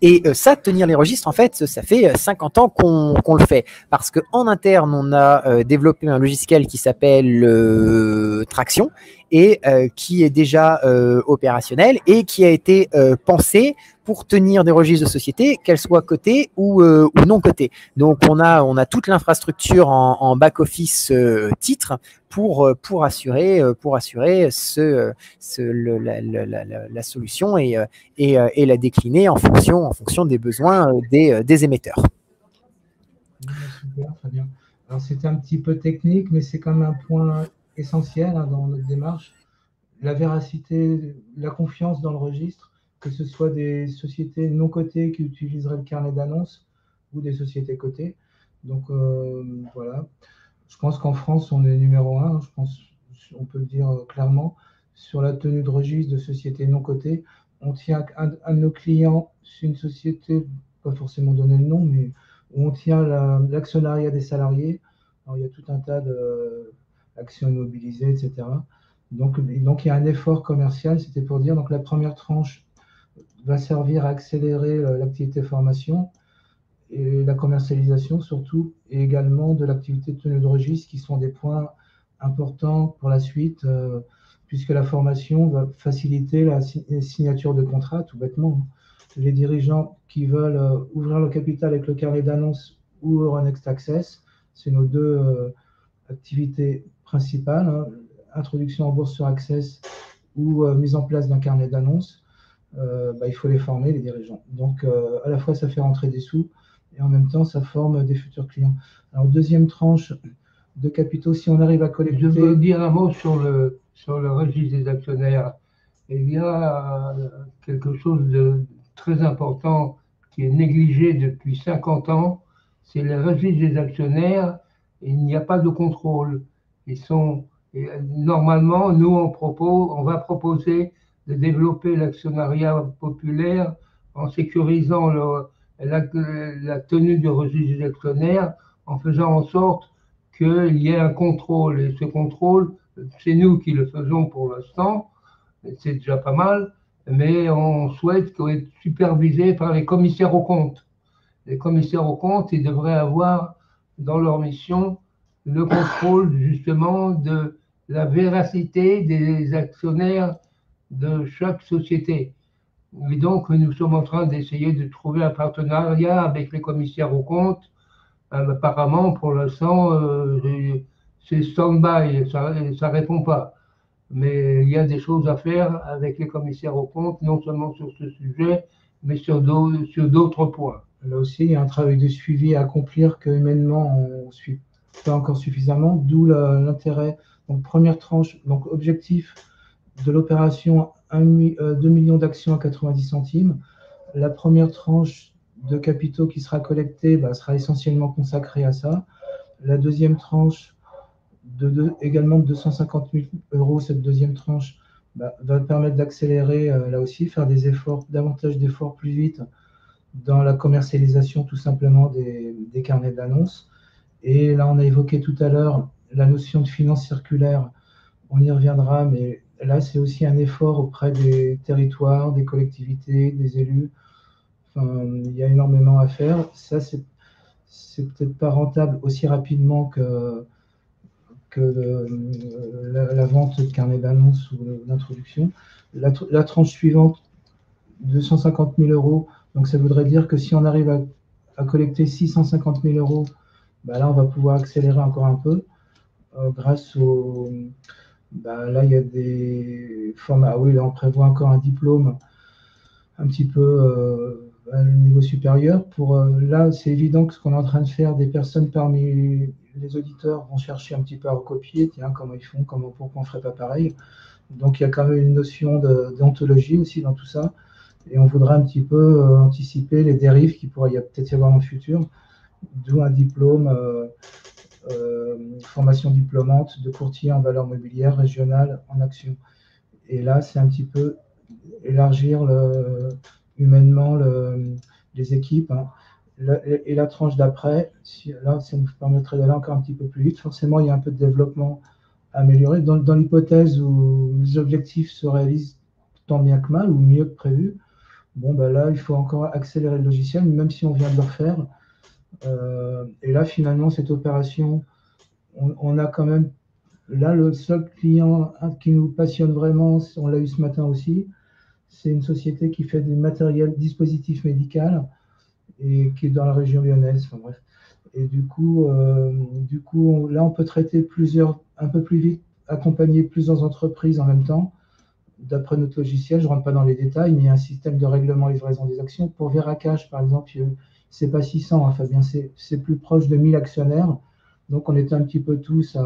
Et ça, tenir les registres, en fait, ça fait 50 ans qu'on le fait. Parce qu'en interne, on a développé un logiciel qui s'appelle Traction et qui est déjà opérationnel et qui a été pensé pour tenir des registres de sociétés, qu'elles soient cotées ou non cotées. Donc, on a toute l'infrastructure en back-office titre pour assurer la solution et la décliner en fonction des besoins des émetteurs. Super, très bien. Alors, c'était un petit peu technique, mais c'est quand même un point essentiel dans notre démarche. La véracité, la confiance dans le registre, que ce soit des sociétés non cotées qui utiliseraient le carnet d'annonces ou des sociétés cotées. Donc, voilà. Je pense qu'en France, on est numéro 1, je pense, on peut le dire clairement, sur la tenue de registre de sociétés non cotées. On tient un de nos clients, c'est une société, pas forcément donner le nom, mais où on tient l'actionnariat des salariés. Alors, il y a tout un tas d'actions immobilisées, etc. Donc, il y a un effort commercial, c'était pour dire, donc la première tranche va servir à accélérer l'activité formation et la commercialisation surtout, et également de l'activité de tenue de registre qui sont des points importants pour la suite, puisque la formation va faciliter la signature de contrat, tout bêtement. Les dirigeants qui veulent ouvrir le capital avec le carnet d'annonces ou Euronext Access, c'est nos deux activités principales, introduction en bourse sur Access ou mise en place d'un carnet d'annonces. Il faut les former, les dirigeants. Donc, à la fois, ça fait rentrer des sous et en même temps, ça forme des futurs clients. Alors, deuxième tranche de capitaux, si on arrive à collecter… Je veux dire un mot sur le registre des actionnaires. Il y a quelque chose de très important qui est négligé depuis 50 ans, c'est le registre des actionnaires. Il n'y a pas de contrôle. Normalement, nous, on va proposer de développer l'actionnariat populaire en sécurisant la tenue du registre des actionnaires, en faisant en sorte qu'il y ait un contrôle. Et ce contrôle, c'est nous qui le faisons pour l'instant, c'est déjà pas mal, mais on souhaite qu'il soit supervisé par les commissaires aux comptes. Les commissaires aux comptes, ils devraient avoir dans leur mission le contrôle justement de la véracité des actionnaires de chaque société. Et donc, nous sommes en train d'essayer de trouver un partenariat avec les commissaires aux comptes. Apparemment, pour l'instant, c'est stand-by, ça ne répond pas. Mais il y a des choses à faire avec les commissaires aux comptes, non seulement sur ce sujet, mais sur d'autres points. Là aussi, il y a un travail de suivi à accomplir que humainement, on ne suit pas encore suffisamment, d'où l'intérêt. Donc, première tranche, donc objectif de l'opération, 2 millions d'actions à 90 centimes. La première tranche de capitaux qui sera collectée sera essentiellement consacrée à ça. La deuxième tranche, également de 250 000 euros, cette deuxième tranche va permettre d'accélérer, là aussi, faire des efforts, davantage d'efforts plus vite dans la commercialisation tout simplement des carnets d'annonces. Et là, on a évoqué tout à l'heure la notion de finance circulaire. On y reviendra, mais là, c'est aussi un effort auprès des territoires, des collectivités, des élus. Enfin, il y a énormément à faire. Ça, c'est peut-être pas rentable aussi rapidement que la vente de carnet d'annonces ou d'introduction. La tranche suivante, 250 000 euros. Donc, ça voudrait dire que si on arrive à collecter 650 000 euros, là, on va pouvoir accélérer encore un peu grâce au... là, il y a des formats. Ah oui, là, on prévoit encore un diplôme un petit peu à un niveau supérieur. Là, c'est évident que ce qu'on est en train de faire, des personnes parmi les auditeurs vont chercher un petit peu à recopier, tiens, comment ils font, pourquoi on ne ferait pas pareil. Donc, il y a quand même une notion d'ontologie aussi dans tout ça. Et on voudrait un petit peu anticiper les dérives qu'il pourrait peut-être y avoir dans le futur, d'où un diplôme, formation diplômante de courtier en valeurs mobilières régionales en action. Et là, c'est un petit peu élargir humainement les équipes. Hein. Et la tranche d'après, là, ça nous permettrait d'aller encore un petit peu plus vite. Forcément, il y a un peu de développement amélioré. Dans l'hypothèse où les objectifs se réalisent tant bien que mal, ou mieux que prévu, là, il faut encore accélérer le logiciel, même si on vient de le refaire. Et là, finalement, cette opération, on a quand même... Là, le seul client qui nous passionne vraiment, on l'a eu ce matin aussi, c'est une société qui fait des matériels, dispositifs médicaux, et qui est dans la région lyonnaise. Enfin, bref. Et du coup, là, on peut traiter un peu plus vite, accompagner plusieurs entreprises en même temps. D'après notre logiciel, je ne rentre pas dans les détails, mais il y a un système de règlement livraison des actions. Pour Veracash, par exemple, ce n'est pas 600, hein, Fabien, c'est plus proche de 1000 actionnaires. Donc, on était un petit peu tous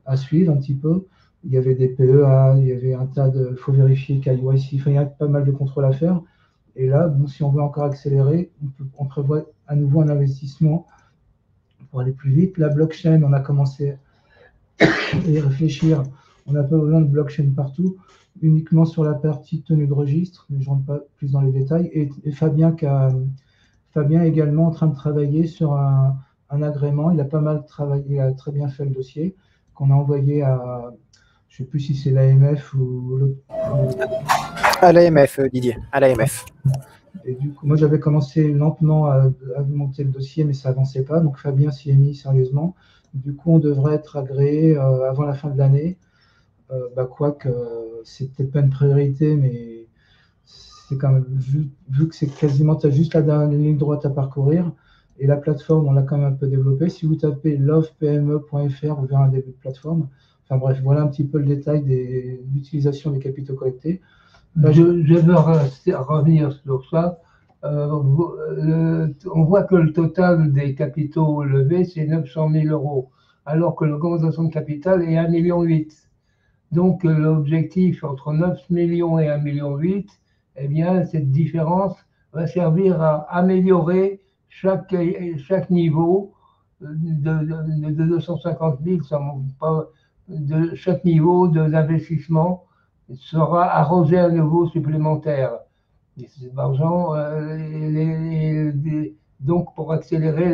à suivre un petit peu. Il y avait des PEA, il y avait un tas de... Il faut vérifier KYC, il y a pas mal de contrôles à faire. Et là, si on veut encore accélérer, on prévoit à nouveau un investissement pour aller plus vite. La blockchain, on a commencé à y réfléchir. On n'a pas besoin de blockchain partout, uniquement sur la partie tenue de registre, mais je ne rentre pas plus dans les détails. Et Fabien est également en train de travailler sur un agrément. Il a pas mal travaillé, il a très bien fait le dossier, qu'on a envoyé à, je ne sais plus si c'est l'AMF ou l'autre. À l'AMF, Didier, à l'AMF. Et du coup, moi, j'avais commencé lentement à monter le dossier, mais ça n'avançait pas. Donc, Fabien s'y est mis sérieusement. Du coup, on devrait être agréé avant la fin de l'année. Quoique, c'est peut-être pas une priorité, mais c'est quand même, vu que c'est quasiment, tu as juste la dernière ligne droite à parcourir. Et la plateforme, on l'a quand même un peu développée. Si vous tapez lovepme.fr, vous verrez un début de plateforme. Enfin bref, voilà un petit peu le détail de l'utilisation des capitaux collectés. Je veux revenir sur ça. On voit que le total des capitaux levés, c'est 900 000 euros, alors que l'augmentation de capital est 1,8 million. Donc l'objectif entre 9 millions et 1,8 million, eh bien, cette différence va servir à améliorer chaque niveau de 250 000, de chaque niveau d'investissement sera arrosé à nouveau supplémentaire. Et cet argent, donc pour accélérer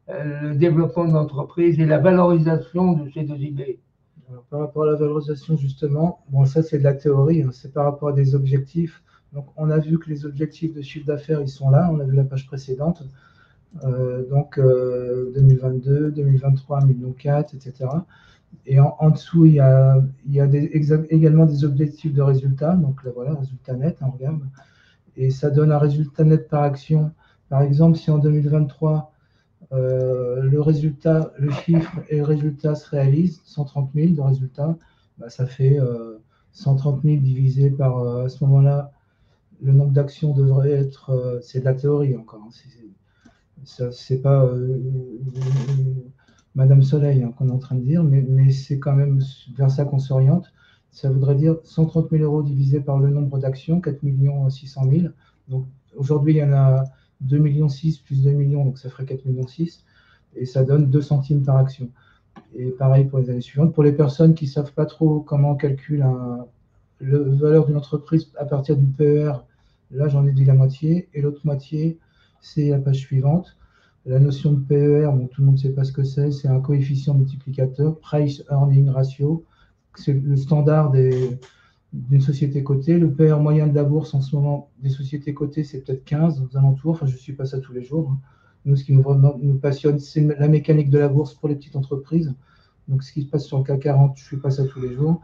le développement de l'entreprise et la valorisation de ces deux idées. Alors, par rapport à la valorisation, justement, ça c'est de la théorie, hein, c'est par rapport à des objectifs. Donc on a vu que les objectifs de chiffre d'affaires, ils sont là, on a vu la page précédente. 2022, 2023, 1,4 million, etc. Et en dessous, il y a également des objectifs de résultat. Donc là, voilà, résultat net, on regarde. Et ça donne un résultat net par action. Par exemple, si en 2023, le chiffre et le résultat se réalisent, 130 000 de résultats, bah, ça fait 130 000 divisé par, à ce moment-là, le nombre d'actions devrait être, c'est de la théorie encore, hein, c'est pas Madame Soleil, hein, qu'on est en train de dire, mais c'est quand même vers ça qu'on s'oriente. Ça voudrait dire 130 000 euros divisé par le nombre d'actions, 4 600 000. Donc aujourd'hui, il y en a 2,6 millions plus 2 millions, donc ça ferait 4,6 millions. Et ça donne 2 centimes par action. Et pareil pour les années suivantes. Pour les personnes qui ne savent pas trop comment on calcule la valeur d'une entreprise à partir du PER, là j'en ai dit la moitié. Et l'autre moitié, c'est la page suivante. La notion de PER, bon, tout le monde ne sait pas ce que c'est un coefficient multiplicateur, Price Earning Ratio. C'est le standard d'une société cotée. Le PER moyen de la bourse en ce moment des sociétés cotées, c'est peut-être 15 aux alentours. Enfin, je ne suis pas ça tous les jours, hein. Nous, ce qui nous passionne, c'est la mécanique de la bourse pour les petites entreprises. Donc, ce qui se passe sur le CAC 40, je ne suis pas ça tous les jours.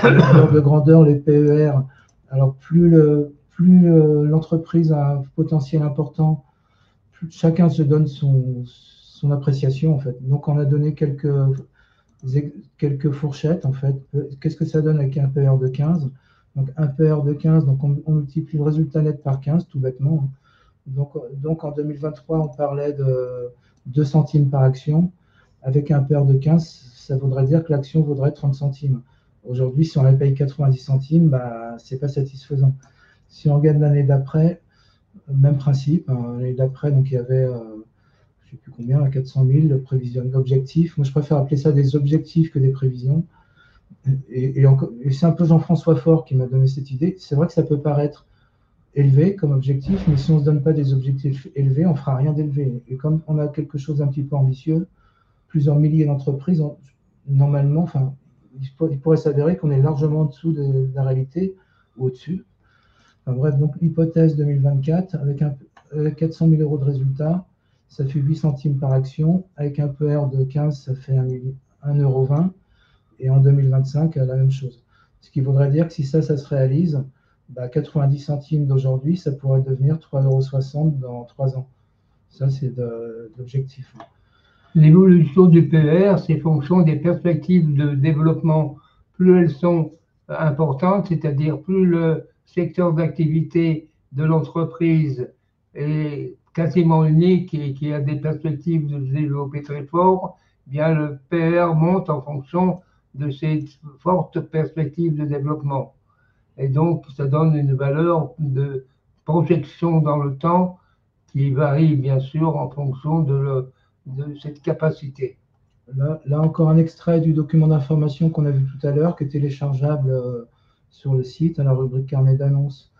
De grandeur, les PER, alors plus l'entreprise a un potentiel important, plus chacun se donne son appréciation, en fait. Donc, on a donné quelques fourchettes, en fait. Qu'est-ce que ça donne avec un PER de 15? Donc, un PER de 15, donc on multiplie le résultat net par 15, tout bêtement. Donc en 2023, on parlait de 2 centimes par action. Avec un PER de 15, ça voudrait dire que l'action vaudrait 30 centimes. Aujourd'hui, si on la paye 90 centimes, bah, ce n'est pas satisfaisant. Si on regarde l'année d'après, même principe. Hein, l'année d'après, donc il y avait, je ne sais plus combien, 400 000 de prévisions d'objectifs. Moi, je préfère appeler ça des objectifs que des prévisions. Et c'est un peu Jean-François Faure qui m'a donné cette idée. C'est vrai que ça peut paraître élevé comme objectif, mais si on ne se donne pas des objectifs élevés, on ne fera rien d'élevé. Et comme on a quelque chose d'un petit peu ambitieux, plusieurs milliers d'entreprises, normalement, enfin, il pourrait s'avérer qu'on est largement en dessous de la réalité ou au-dessus. Enfin, bref, donc l'hypothèse 2024, avec 400 000 euros de résultat, ça fait 8 centimes par action. Avec un PER de 15, ça fait 1,20 €. Et en 2025, la même chose. Ce qui voudrait dire que si ça se réalise, bah, 90 centimes d'aujourd'hui, ça pourrait devenir 3,60 € dans 3 ans. Ça, c'est l'objectif. L'évolution du PER, c'est fonction des perspectives de développement. Plus elles sont importantes, c'est-à-dire plus le secteur d'activité de l'entreprise est quasiment unique et qui a des perspectives de se développer très fort, bien le PER monte en fonction de ces fortes perspectives de développement. Et donc, ça donne une valeur de projection dans le temps qui varie bien sûr en fonction de cette capacité. Là encore un extrait du document d'information qu'on a vu tout à l'heure, qui est téléchargeable sur le site, à la rubrique carnet d'annonces,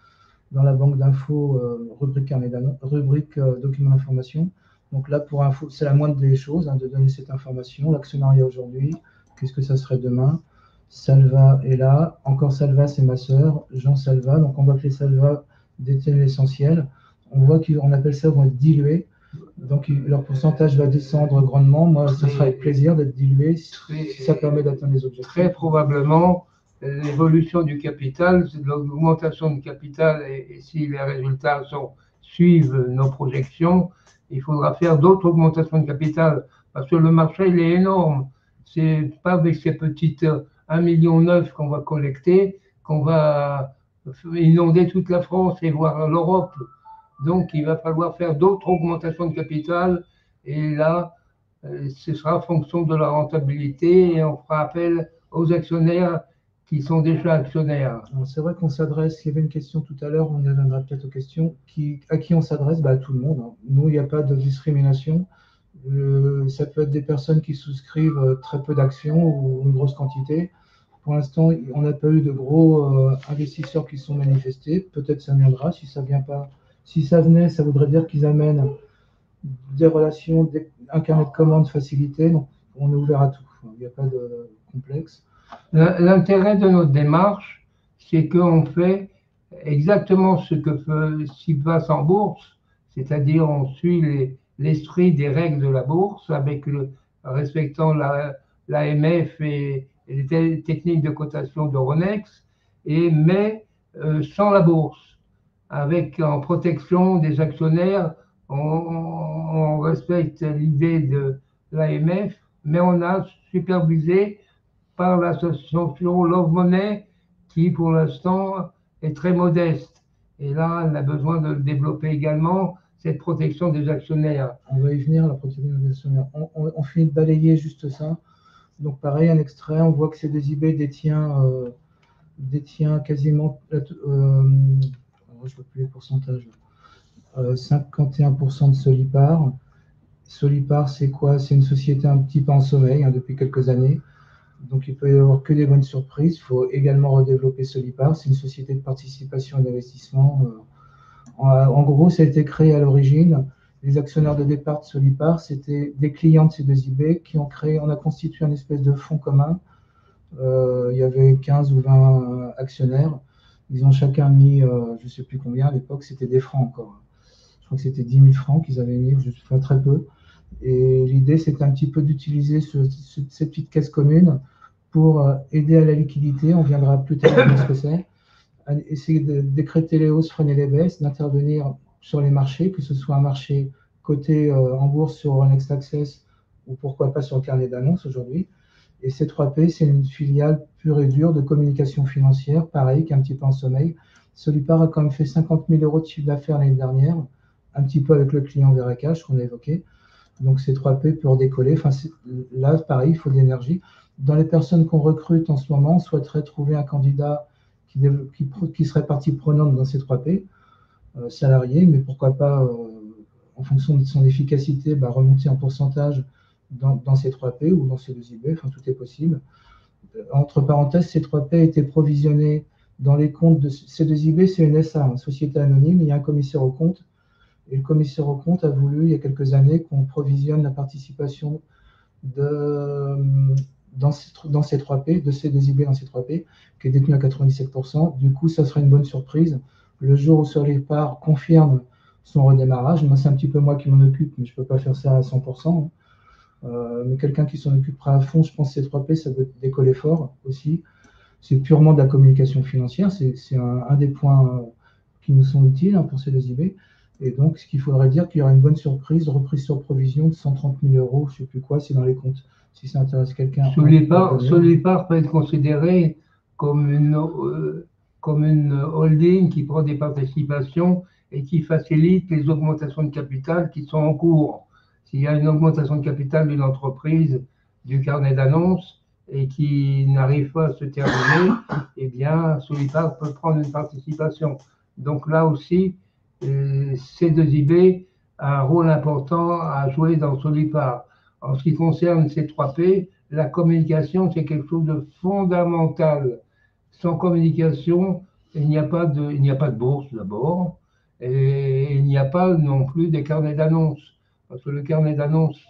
dans la banque d'infos, rubrique document d'information. Donc là, pour info, c'est la moindre des choses, hein, de donner cette information. L'actionnariat aujourd'hui, qu'est-ce que ça serait demain? Salva est là. Encore Salva, c'est ma sœur, Jean Salva. Donc on voit que les Salva détiennent l'essentiel. On voit qu'on appelle ça vont être dilués. Donc leur pourcentage va descendre grandement. Moi, ça sera avec plaisir d'être dilué si ça permet d'atteindre les objectifs. Très probablement, l'évolution du capital, l'augmentation du capital, et si les résultats suivent nos projections, il faudra faire d'autres augmentations de capital parce que le marché il est énorme. C'est pas avec ces petites 1,9 million qu'on va collecter qu'on va inonder toute la France et voir l'Europe. Donc, il va falloir faire d'autres augmentations de capital et là, ce sera en fonction de la rentabilité et on fera appel aux actionnaires qui sont déjà actionnaires. C'est vrai qu'on s'adresse, il y avait une question tout à l'heure, on y reviendra peut-être aux questions, à qui on s'adresse? Bah, à tout le monde. Hein. Nous, il n'y a pas de discrimination. Ça peut être des personnes qui souscrivent très peu d'actions ou une grosse quantité. Pour l'instant, on n'a pas eu de gros investisseurs qui se sont manifestés. Peut-être ça viendra. Si ça vient pas, si ça venait, ça voudrait dire qu'ils amènent des relations, un carnet de commandes facilité. Donc, on est ouvert à tout. Il n'y a pas de complexe. L'intérêt de notre démarche, c'est qu'on fait exactement ce qui passe en bourse, c'est-à-dire on suit l'esprit des règles de la bourse, respectant l'AMF et les techniques de cotation d'Euronext, mais sans la bourse, avec en protection des actionnaires. On respecte l'idée de l'AMF, mais on a supervisé par l'association Love Money, qui pour l'instant est très modeste. Et là, elle a besoin de développer également cette protection des actionnaires. On va y venir, la protection des actionnaires. On finit de balayer juste ça. Donc pareil, un extrait, on voit que C2IB détient quasiment, je ne vois plus les pourcentages, 51% de Solipar. Solipar, c'est quoi? C'est une société un petit peu en sommeil depuis quelques années. Donc il peut y avoir que des bonnes surprises. Il faut également redévelopper Solipar. C'est une société de participation et d'investissement. En gros, ça a été créé à l'origine. Les actionnaires de départ de Solipar, c'était des clients de C2IB qui ont créé, on a constitué une espèce de fonds commun. Il y avait 15 ou 20 actionnaires. Ils ont chacun mis, je ne sais plus combien, à l'époque, c'était des francs encore. Je crois que c'était 10 000 francs qu'ils avaient mis, enfin très peu. Et l'idée, c'était un petit peu d'utiliser cette petite caisse commune pour aider à la liquidité. On viendra plus tard voir ce que c'est. Essayer de décréter les hausses, freiner les baisses, d'intervenir sur les marchés, que ce soit un marché coté en bourse sur Euronext Access ou pourquoi pas sur le carnet d'annonces aujourd'hui. Et C3P, c'est une filiale pure et dure de communication financière, pareil, qui est un petit peu en sommeil. Solipar a quand même fait 50 000 € de chiffre d'affaires l'année dernière, un petit peu avec le client Veracash qu'on a évoqué. Donc C3P peut redécoller. Enfin, là, pareil, il faut de l'énergie. Dans les personnes qu'on recrute en ce moment, on souhaiterait trouver un candidat qui serait partie prenante dans C3P, salarié, mais pourquoi pas, en fonction de son efficacité, remonter en pourcentage dans C3P ou dans C2IB, enfin tout est possible. Entre parenthèses, C3P a été provisionné dans les comptes de C2IB, c'est une SA, une société anonyme, il y a un commissaire aux comptes, et le commissaire aux comptes a voulu, il y a quelques années, qu'on provisionne la participation dans C3P, de C2IB dans C3P, qui est détenu à 97%. Du coup, ça serait une bonne surprise. Le jour où Solipar confirme son redémarrage, moi c'est un petit peu moi qui m'en occupe, mais je ne peux pas faire ça à 100%. Mais quelqu'un qui s'en occupera à fond, je pense que C3P, ça peut décoller fort aussi. C'est purement de la communication financière, c'est un des points qui nous sont utiles pour C2IB. Et donc, ce qu'il faudrait dire qu'il y aura une bonne surprise, reprise sur provision de 130 000 €, je ne sais plus quoi, c'est dans les comptes. Si ça intéresse quelqu'un. Solipar peut être considéré comme une holding qui prend des participations et qui facilite les augmentations de capital qui sont en cours. S'il y a une augmentation de capital d'une entreprise, du carnet d'annonces, et qui n'arrive pas à se terminer, eh bien, Solipar peut prendre une participation. Donc là aussi, C2IB a un rôle important à jouer dans Solipar. En ce qui concerne C3P, la communication, c'est quelque chose de fondamental. Sans communication, il n'y a pas de bourse d'abord, et il n'y a pas non plus des carnets d'annonces. Parce que le carnet d'annonces,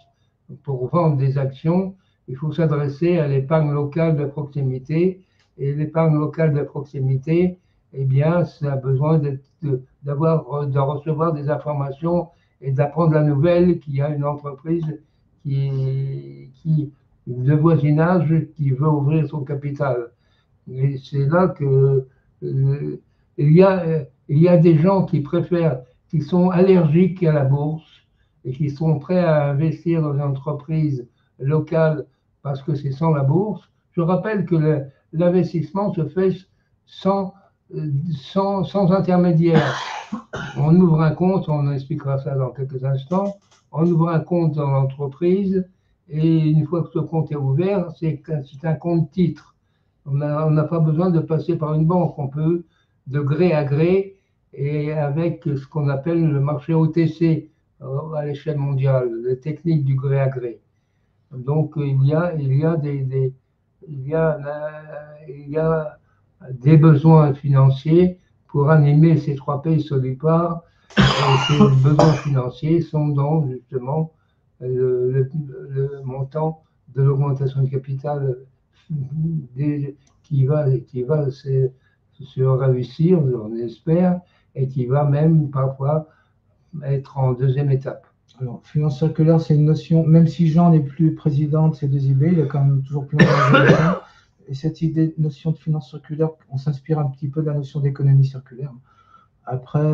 pour vendre des actions, il faut s'adresser à l'épargne locale de proximité. Et l'épargne locale de proximité, eh bien, ça a besoin de recevoir des informations et d'apprendre la nouvelle qu'il y a une entreprise de voisinage qui veut ouvrir son capital. Et c'est là que il y a des gens qui sont allergiques à la bourse et qui sont prêts à investir dans une entreprise locale parce que c'est sans la bourse. Je rappelle que l'investissement se fait sans intermédiaire. On ouvre un compte, on expliquera ça dans quelques instants, on ouvre un compte dans l'entreprise et une fois que ce compte est ouvert, c'est un compte titre. On n'a pas besoin de passer par une banque, on peut de gré à gré et avec ce qu'on appelle le marché OTC à l'échelle mondiale, les techniques du gré à gré. Donc il y a des besoins financiers pour animer C3P et Solipar. Et ces besoins financiers sont dans justement le montant de l'augmentation de capital qui va se réussir, on espère, et qui va même parfois être en deuxième étape. Alors, finance circulaire, c'est une notion, même si Jean n'est plus président de C2IB, il est quand même toujours plein d'organisations. Et cette notion de finance circulaire, on s'inspire un petit peu de la notion d'économie circulaire. Après,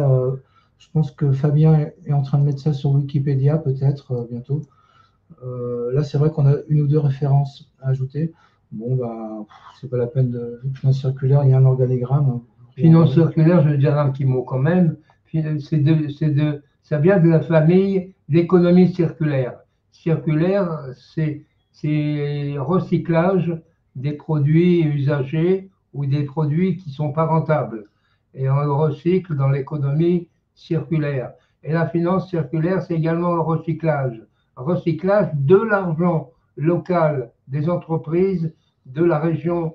je pense que Fabien est en train de mettre ça sur Wikipédia, peut-être, bientôt. Là, c'est vrai qu'on a une ou deux références à ajouter. Bon, bah, c'est pas la peine de finance circulaire, il y a un organigramme. Finance circulaire, je vais dire un petit mot quand même. Ça vient de la famille d'économie circulaire. Circulaire, c'est recyclage des produits usagés ou des produits qui ne sont pas rentables. Et on le recycle dans l'économie circulaire. Et la finance circulaire, c'est également le recyclage. Recyclage de l'argent local des entreprises de la région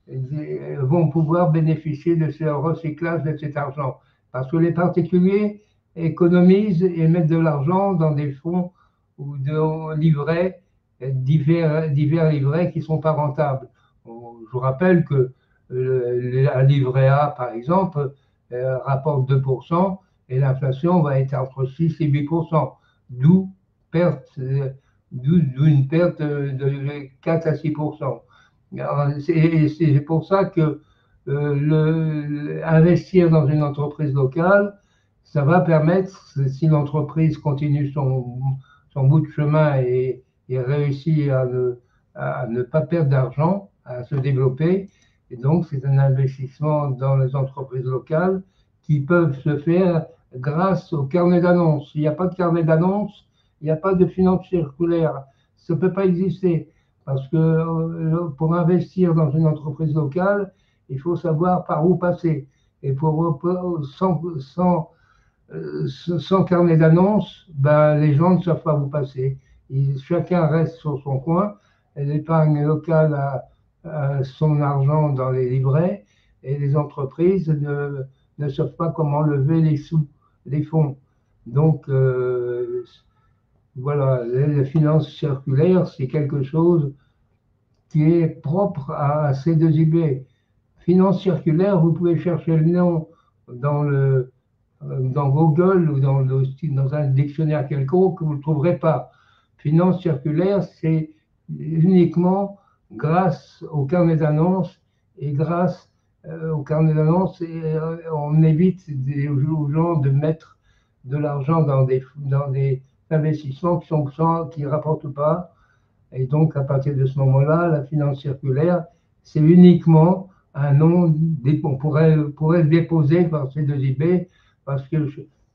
vont pouvoir bénéficier de ce recyclage de cet argent. Parce que les particuliers économisent et mettent de l'argent dans des fonds ou de livrets, divers livrets qui ne sont pas rentables. Je vous rappelle que un livret A, par exemple, rapporte 2% et l'inflation va être entre 6 et 8%, d'où une perte de 4 à 6%. C'est pour ça que investir dans une entreprise locale, ça va permettre, si l'entreprise continue son bout de chemin et réussit à ne pas perdre d'argent, à se développer. Et donc, c'est un investissement dans les entreprises locales qui peuvent se faire grâce au carnet d'annonces. S'il n'y a pas de carnet d'annonces, il n'y a pas de finance circulaire. Ça ne peut pas exister. Parce que pour investir dans une entreprise locale, il faut savoir par où passer. Et sans carnet d'annonces, ben, les gens ne savent pas où passer. Chacun reste sur son coin. L'épargne locale a son argent dans les livrets et les entreprises ne savent pas comment lever les sous, les fonds. Donc, voilà, la finance circulaire, c'est quelque chose qui est propre à C2IB. Finance circulaire, vous pouvez chercher le nom dans Google ou dans un dictionnaire quelconque, vous ne le trouverez pas. Finance circulaire, c'est uniquement grâce au carnet d'annonces et grâce au carnet d'annonces, on évite aux gens de mettre de l'argent dans des investissements qui ne rapportent pas. Et donc, à partir de ce moment-là, la finance circulaire, c'est uniquement un nom qu'on pourrait le déposer par C2IB, parce que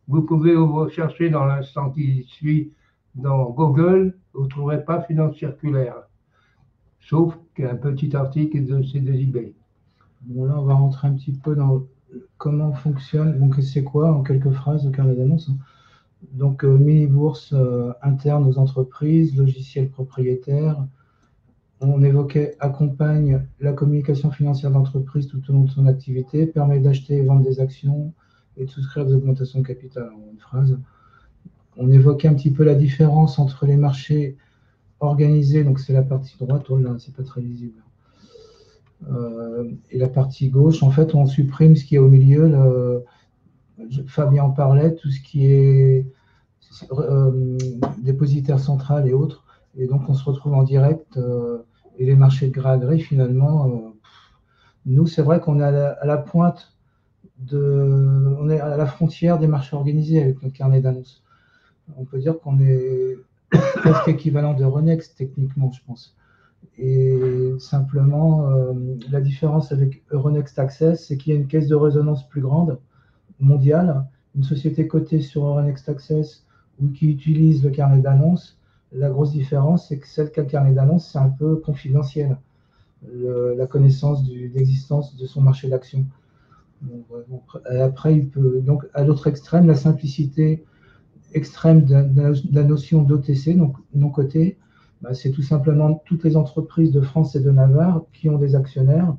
vous pouvez chercher dans l'instant qui suit dans Google, vous ne trouverez pas finance circulaire, sauf qu'un petit article de C2IB. Bon, là, on va rentrer un petit peu dans comment fonctionne, donc c'est quoi, en quelques phrases, le carnet d'annonces. Donc, mini-bourse interne aux entreprises, logiciel propriétaire. On évoquait accompagne la communication financière d'entreprise tout au long de son activité, permet d'acheter et vendre des actions et de souscrire des augmentations de capital, en une phrase. On évoquait un petit peu la différence entre les marchés organisés, donc c'est la partie droite, oh là, c'est pas très lisible. Et la partie gauche, en fait, on supprime ce qui est au milieu. Fabien en parlait, tout ce qui est dépositaire central et autres. Et donc, on se retrouve en direct. Et les marchés de gré à gré, finalement, nous, c'est vrai qu'on est à la pointe on est à la frontière des marchés organisés avec notre carnet d'annonces. On peut dire qu'on est presque équivalent de Euronext, techniquement, je pense. Et simplement, la différence avec Euronext Access, c'est qu'il y a une caisse de résonance plus grande, mondiale, une société cotée sur Euronext Access ou qui utilise le carnet d'annonces. La grosse différence, c'est que celle qui a le carnet d'annonces, c'est un peu confidentiel, la connaissance de l'existence de son marché d'actions. Après, il peut, donc, à l'autre extrême, la simplicité extrême de la notion d'OTC, donc non coté, bah, c'est tout simplement toutes les entreprises de France et de Navarre qui ont des actionnaires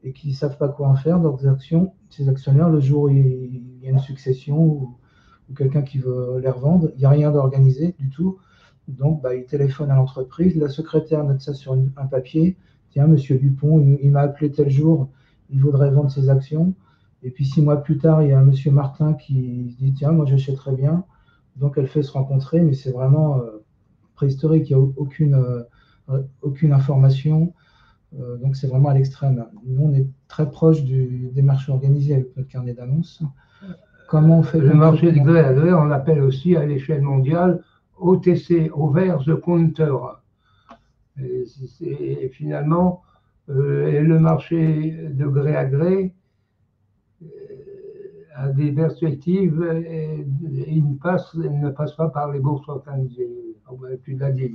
et qui ne savent pas quoi en faire de leurs actions. Ces actionnaires, le jour où il y a une succession ou quelqu'un qui veut les revendre, il n'y a rien d'organisé du tout. Donc, bah, il téléphone à l'entreprise, la secrétaire note ça sur un papier. Tiens, monsieur Dupont, il m'a appelé tel jour, il voudrait vendre ses actions. Et puis 6 mois plus tard, il y a monsieur Martin qui dit, tiens, moi j'achèterais bien. Donc elle fait se rencontrer, mais c'est vraiment préhistorique, il n'y a aucune information. Donc c'est vraiment à l'extrême. Nous, on est très proche des marchés organisés avec notre carnet d'annonces. Comment on fait le marché de gré à gré, on l'appelle aussi à l'échelle mondiale OTC, Over the Counter. Et finalement, le marché de gré à gré a des perspectives et il ne passe pas par les bourses organisées. Tu l'as dit.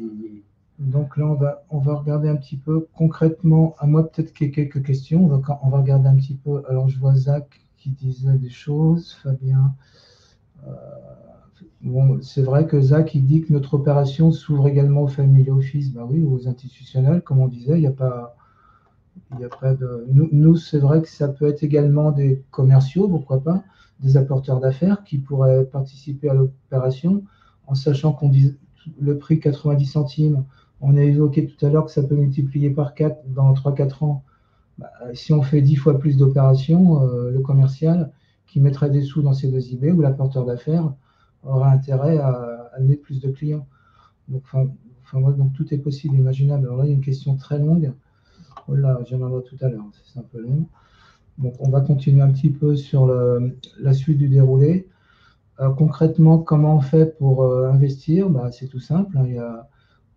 Donc là, on va regarder un petit peu concrètement, à moi peut-être qu'il y ait quelques questions, on va regarder un petit peu. Alors je vois Zach qui disait des choses, Fabien. Bon, c'est vrai que Zach il dit que notre opération s'ouvre également aux family office, bah oui, aux institutionnels, comme on disait, il n'y a pas de. Nous, c'est vrai que ça peut être également des commerciaux, pourquoi pas, des apporteurs d'affaires qui pourraient participer à l'opération, en sachant qu'on dit le prix 90 centimes. On a évoqué tout à l'heure que ça peut multiplier par 4 dans 3-4 ans. Bah, si on fait 10 fois plus d'opérations, le commercial qui mettrait des sous dans ses 2 IB ou l'apporteur d'affaires aura intérêt à amener plus de clients. Donc, donc tout est possible, imaginable. Alors là, il y a une question très longue. Oh là, j'en ai tout à l'heure, c'est un peu long. Donc on va continuer un petit peu sur la suite du déroulé. Concrètement, comment on fait pour investir? Bah, c'est tout simple. Hein.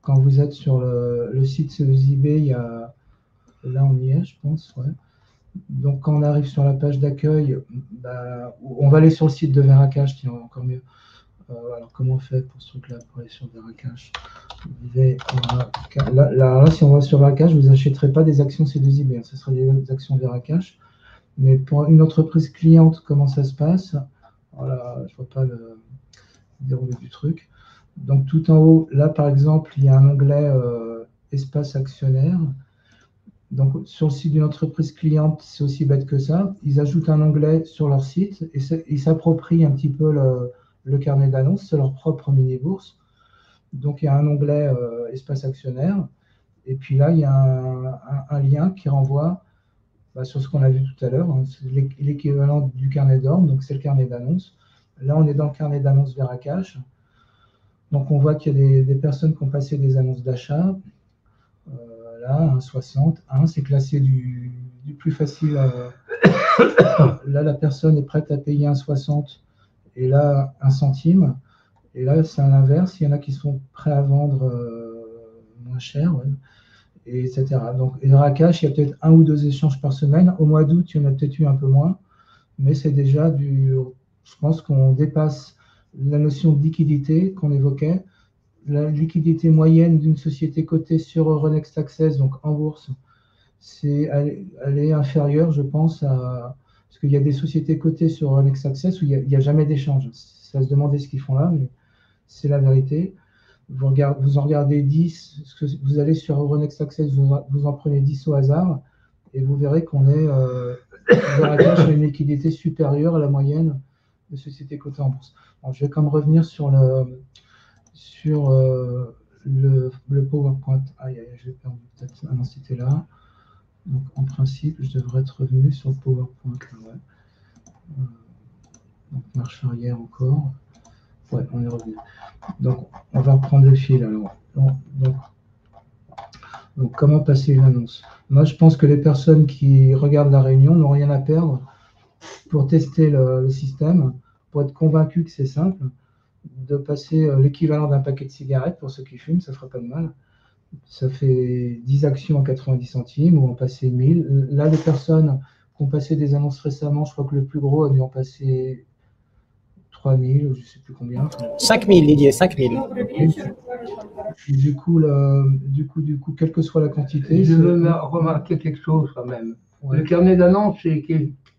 Quand vous êtes sur le site C2IB, il y a, là on y est, je pense. Ouais. Donc quand on arrive sur la page d'accueil, bah, on va aller sur le site de Veracash, tiens, encore mieux. Alors comment on fait pour ce truc-là, pour aller sur Veracash? Là, si on va sur Veracash, vous n'achèterez pas des actions C2IB, hein, ce sera des actions Veracash. Mais pour une entreprise cliente, comment ça se passe? Voilà, je ne vois pas le déroulé du truc. Donc tout en haut, là par exemple, il y a un onglet espace actionnaire. Donc sur le site d'une entreprise cliente, c'est aussi bête que ça. Ils ajoutent un onglet sur leur site et ils s'approprient un petit peu le carnet d'annonces, c'est leur propre mini-bourse. Donc il y a un onglet espace actionnaire. Et puis là, il y a un lien qui renvoie sur ce qu'on a vu tout à l'heure, hein, l'équivalent du carnet d'ordre, donc c'est le carnet d'annonces. Là, on est dans le carnet d'annonces Veracash. Donc, on voit qu'il y a des personnes qui ont passé des annonces d'achat. Là, 1,60. C'est classé du plus facile. Là, la personne est prête à payer 1,60 et là, 1 centime. Et là, c'est à l'inverse. Il y en a qui sont prêts à vendre moins cher. Ouais. Et etc. Donc, Veracash, il y a peut-être 1 ou 2 échanges par semaine. Au mois d'août, il y en a peut-être eu un peu moins, mais c'est déjà je pense qu'on dépasse la notion de liquidité qu'on évoquait. La liquidité moyenne d'une société cotée sur Euronext Access, donc en bourse, elle est inférieure, je pense, parce qu'il y a des sociétés cotées sur Euronext Access où il n'y a jamais d'échange. Ça se demandait ce qu'ils font là, mais c'est la vérité. Vous en regardez 10, vous allez sur Euronext Access, vous en prenez 10 au hasard, et vous verrez qu'on est Veracash a une liquidité supérieure à la moyenne de sociétés cotées en bourse. Alors, je vais quand même revenir sur le PowerPoint. J'ai perdu peut-être. Ah non, c'était là. Donc en principe, je devrais être revenu sur le PowerPoint. Là, ouais. Donc marche arrière encore. Ouais, on est revenu. Donc, on va reprendre le fil alors. Donc, comment passer une annonce? Moi, je pense que les personnes qui regardent la réunion n'ont rien à perdre pour tester le système, pour être convaincus que c'est simple, de passer l'équivalent d'un paquet de cigarettes pour ceux qui fument, ça ne fera pas de mal. Ça fait 10 actions à 90 centimes ou en passer 1000. Là, les personnes qui ont passé des annonces récemment, je crois que le plus gros a dû en passer 3000 ou je ne sais plus combien. 5000, Didier, 5000. Du coup, quelle que soit la quantité. Je veux remarquer quelque chose quand même. Ouais. Le carnet d'annonces, c'est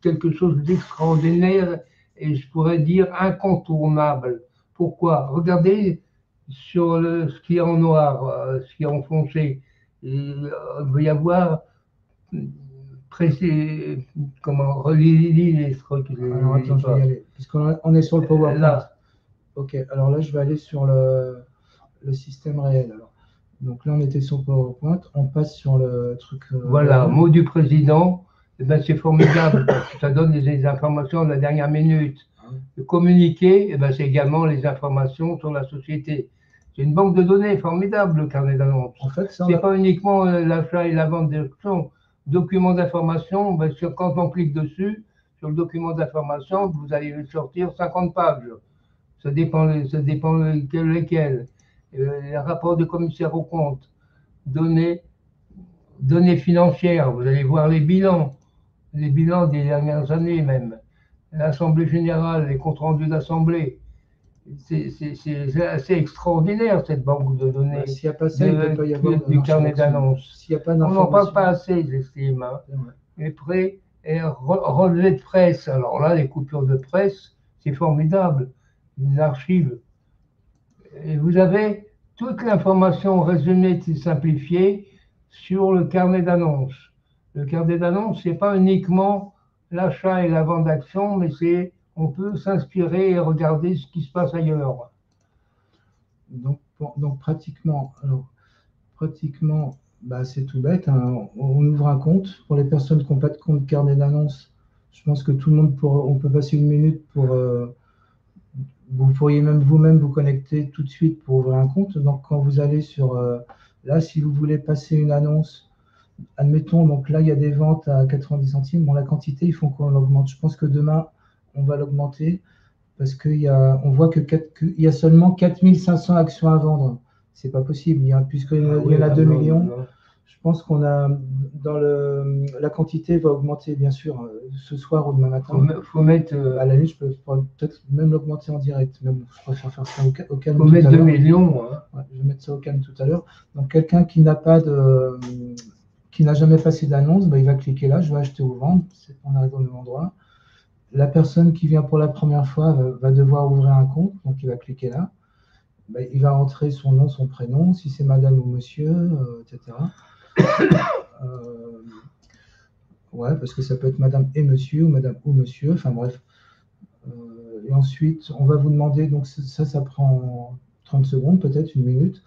quelque chose d'extraordinaire et je pourrais dire incontournable. Pourquoi? Regardez sur ce qui est en noir, ce qui est en foncé. Il va y avoir relis les trucs. Alors attends, je vais y aller. Puisqu'on est sur le PowerPoint. Là. Ok, alors là, je vais aller sur le système réel. Alors. Donc là, on était sur PowerPoint. On passe sur le truc. Voilà, mot du président. Eh ben, c'est formidable parce que ça donne des informations de la dernière minute. Le communiqué, eh ben, c'est également les informations sur la société. C'est une banque de données formidable, le carnet d'annonces. En fait, Ce n'est pas uniquement l'achat et la vente d'actions. Document d'information, ben, quand on clique dessus, sur le document d'information, vous allez sortir 50 pages. Ça dépend lesquels. Les rapports de commissaire aux comptes, données financières, vous allez voir les bilans des dernières années même. L'Assemblée générale, les comptes rendus d'Assemblée. C'est assez extraordinaire, cette banque de données. S'il n'y a pas ça, il ne peut pas y avoir du carnet d'annonces. On n'en parle pas assez, j'estime. Hein. Les prêts et relevés de presse. Alors là, les coupures de presse, c'est formidable. Les archives. Et vous avez toute l'information résumée et simplifiée sur le carnet d'annonces. Le carnet d'annonces, ce n'est pas uniquement l'achat et la vente d'actions, mais on peut s'inspirer et regarder ce qui se passe ailleurs. Donc pratiquement, bah, c'est tout bête. Hein. On ouvre un compte. Pour les personnes qui n'ont pas de compte carnet d'annonces, je pense que tout le monde on peut passer une minute pour. Vous pourriez même vous-même vous connecter tout de suite pour ouvrir un compte. Donc quand vous allez sur là, si vous voulez passer une annonce, admettons, donc là il y a des ventes à 90 centimes. Bon, la quantité, il faut qu'on l'augmente. Je pense que demain on va l'augmenter parce on voit qu'il y a seulement 4500 actions à vendre. C'est pas possible, puisqu'il y en a 2 millions. Non. Je pense qu'on a la quantité va augmenter, bien sûr, ce soir ou demain matin. Faut mettre à la limite, je peux peut-être même l'augmenter en direct. Mais bon, je préfère faire ça au calme. Faut mettre 2 millions. Hein. Ouais, je vais mettre ça au calme tout à l'heure. Donc quelqu'un qui n'a jamais passé d'annonce, bah, il va cliquer là, je vais acheter ou vendre. On arrive au même endroit. La personne qui vient pour la première fois va devoir ouvrir un compte, donc il va cliquer là. Ben, il va entrer son nom, son prénom, si c'est madame ou monsieur, etc. Ouais, parce que ça peut être madame et monsieur, ou madame ou monsieur, enfin bref. Et ensuite, on va vous demander, donc ça prend 30 secondes, peut-être une minute.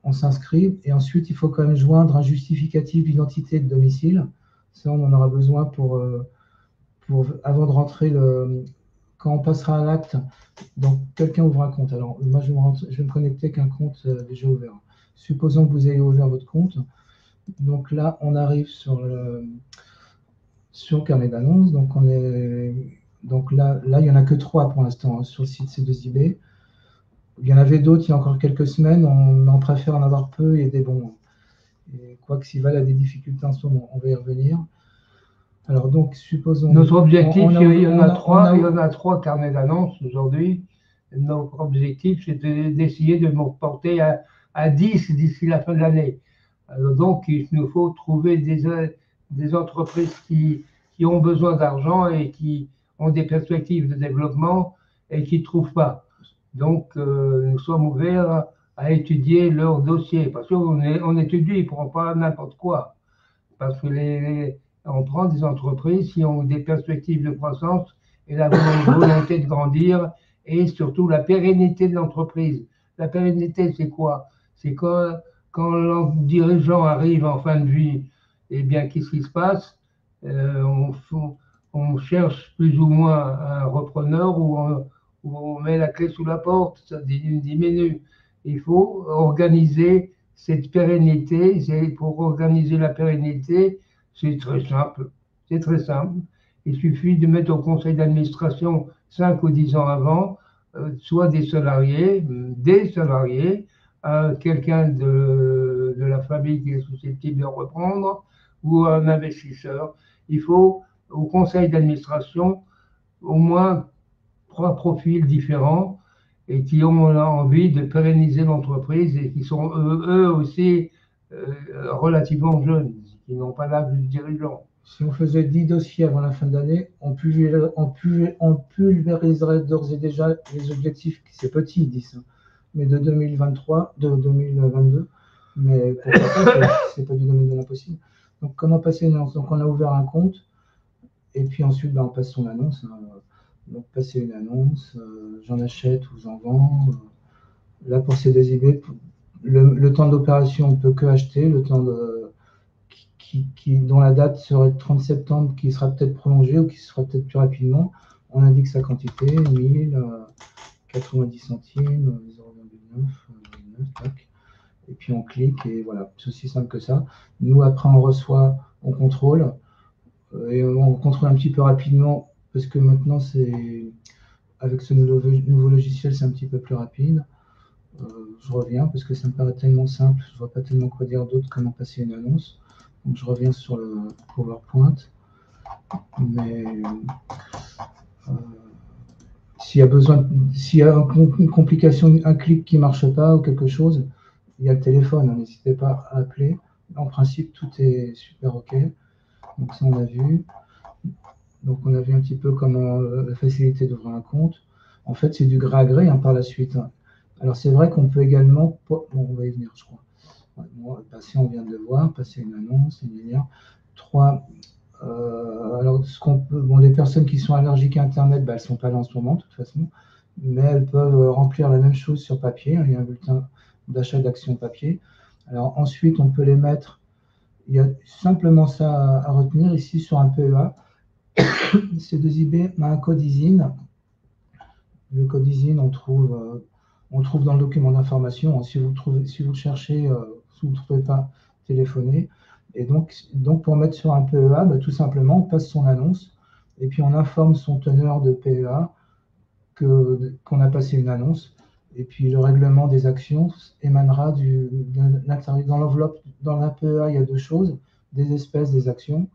On s'inscrit, et ensuite, il faut quand même joindre un justificatif d'identité de domicile. Ça, on en aura besoin avant de rentrer quand on passera à l'acte. Donc, quelqu'un ouvre un compte. Alors, moi, je vais me connecter avec un compte déjà ouvert. Supposons que vous ayez ouvert votre compte. Donc là, on arrive sur le carnet d'annonces. Donc là, il n'y en a que 3 pour l'instant sur le site C2IB. Il y en avait d'autres il y a encore quelques semaines. On préfère en avoir peu et des bons. Et quoi que Sival a des difficultés en ce moment, on va y revenir. Alors donc, supposons... Notre objectif, il y en a 3 carnets d'annonces aujourd'hui. Notre objectif, c'était d'essayer de nous reporter à 10 d'ici la fin de l'année. Donc, il nous faut trouver des entreprises qui ont besoin d'argent et qui ont des perspectives de développement et qui ne trouvent pas. Donc, nous sommes ouverts à étudier leur dossier. Parce qu'on étudie, ils ne prend pas n'importe quoi. Parce que on prend des entreprises qui ont des perspectives de croissance et la volonté de grandir et surtout la pérennité de l'entreprise. La pérennité, c'est quoi? C'est quand le dirigeant arrive en fin de vie, eh bien, qu'est-ce qui se passe? On cherche plus ou moins un repreneur ou on met la clé sous la porte, ça diminue. Il faut organiser cette pérennité. Pour organiser la pérennité, c'est très simple. C'est très simple. Il suffit de mettre au conseil d'administration 5 ou 10 ans avant, soit des salariés, quelqu'un de la famille qui est susceptible de reprendre, ou un investisseur. Il faut, au conseil d'administration, au moins 3 profils différents et qui ont envie de pérenniser l'entreprise et qui sont eux aussi relativement jeunes, qui n'ont pas l'âge du dirigeant. Si on faisait 10 dossiers avant la fin de l'année, on pulvériserait d'ores et déjà les objectifs, c'est petit, 10, mais de 2023, de 2022, mais pour ça, c'est pas du domaine de l'impossible. Donc, comment passer une annonce? Donc, on a ouvert un compte, et puis ensuite, on passe son annonce. Donc, passer une annonce, j'en achète ou j'en vends. Là, pour C2IB, le temps de l'opération, on ne peut que acheter. Le temps dont la date serait le 30 septembre, qui sera peut-être prolongé ou qui sera peut-être plus rapidement. on indique sa quantité, 1000, 90 centimes, 0,9, tac. Et puis on clique et voilà, c'est aussi simple que ça. Nous, après, on reçoit, on contrôle, et on contrôle un petit peu rapidement, parce que maintenant, avec ce nouveau logiciel, c'est un petit peu plus rapide. Je reviens, parce que ça me paraît tellement simple, je ne vois pas tellement quoi dire d'autre, comment passer une annonce. Donc je reviens sur le PowerPoint. Mais s'il y a une complication, un clic qui ne marche pas ou quelque chose, il y a le téléphone, hein, n'hésitez pas à appeler. En principe, tout est super OK. Donc ça, on a vu. Donc on a vu un petit peu comment la facilité d'ouvrir un compte. En fait, c'est du gré à gré, hein, par la suite. Hein. Alors c'est vrai qu'on peut également... Bon, on va y venir, je crois. Ouais, bon, passer, on vient de le voir, passer une annonce, une lien. 3. Alors, bon, les personnes qui sont allergiques à Internet, bah, elles ne sont pas là en ce moment, de toute façon, mais elles peuvent remplir la même chose sur papier. Il y a un bulletin d'achat d'actions papier. Alors, ensuite, on peut les mettre. Il y a simplement ça à retenir ici sur un PEA. C2IB a un code ISIN. Le code ISIN, on trouve dans le document d'information. Si vous le cherchez, si vous ne trouvez pas, téléphonez. Et donc, pour mettre sur un PEA, bah, tout simplement, on passe son annonce et puis on informe son teneur de PEA qu'on a passé une annonce. Et puis le règlement des actions émanera dans l'enveloppe. Dans la PEA, il y a 2 choses, des espèces, des actions.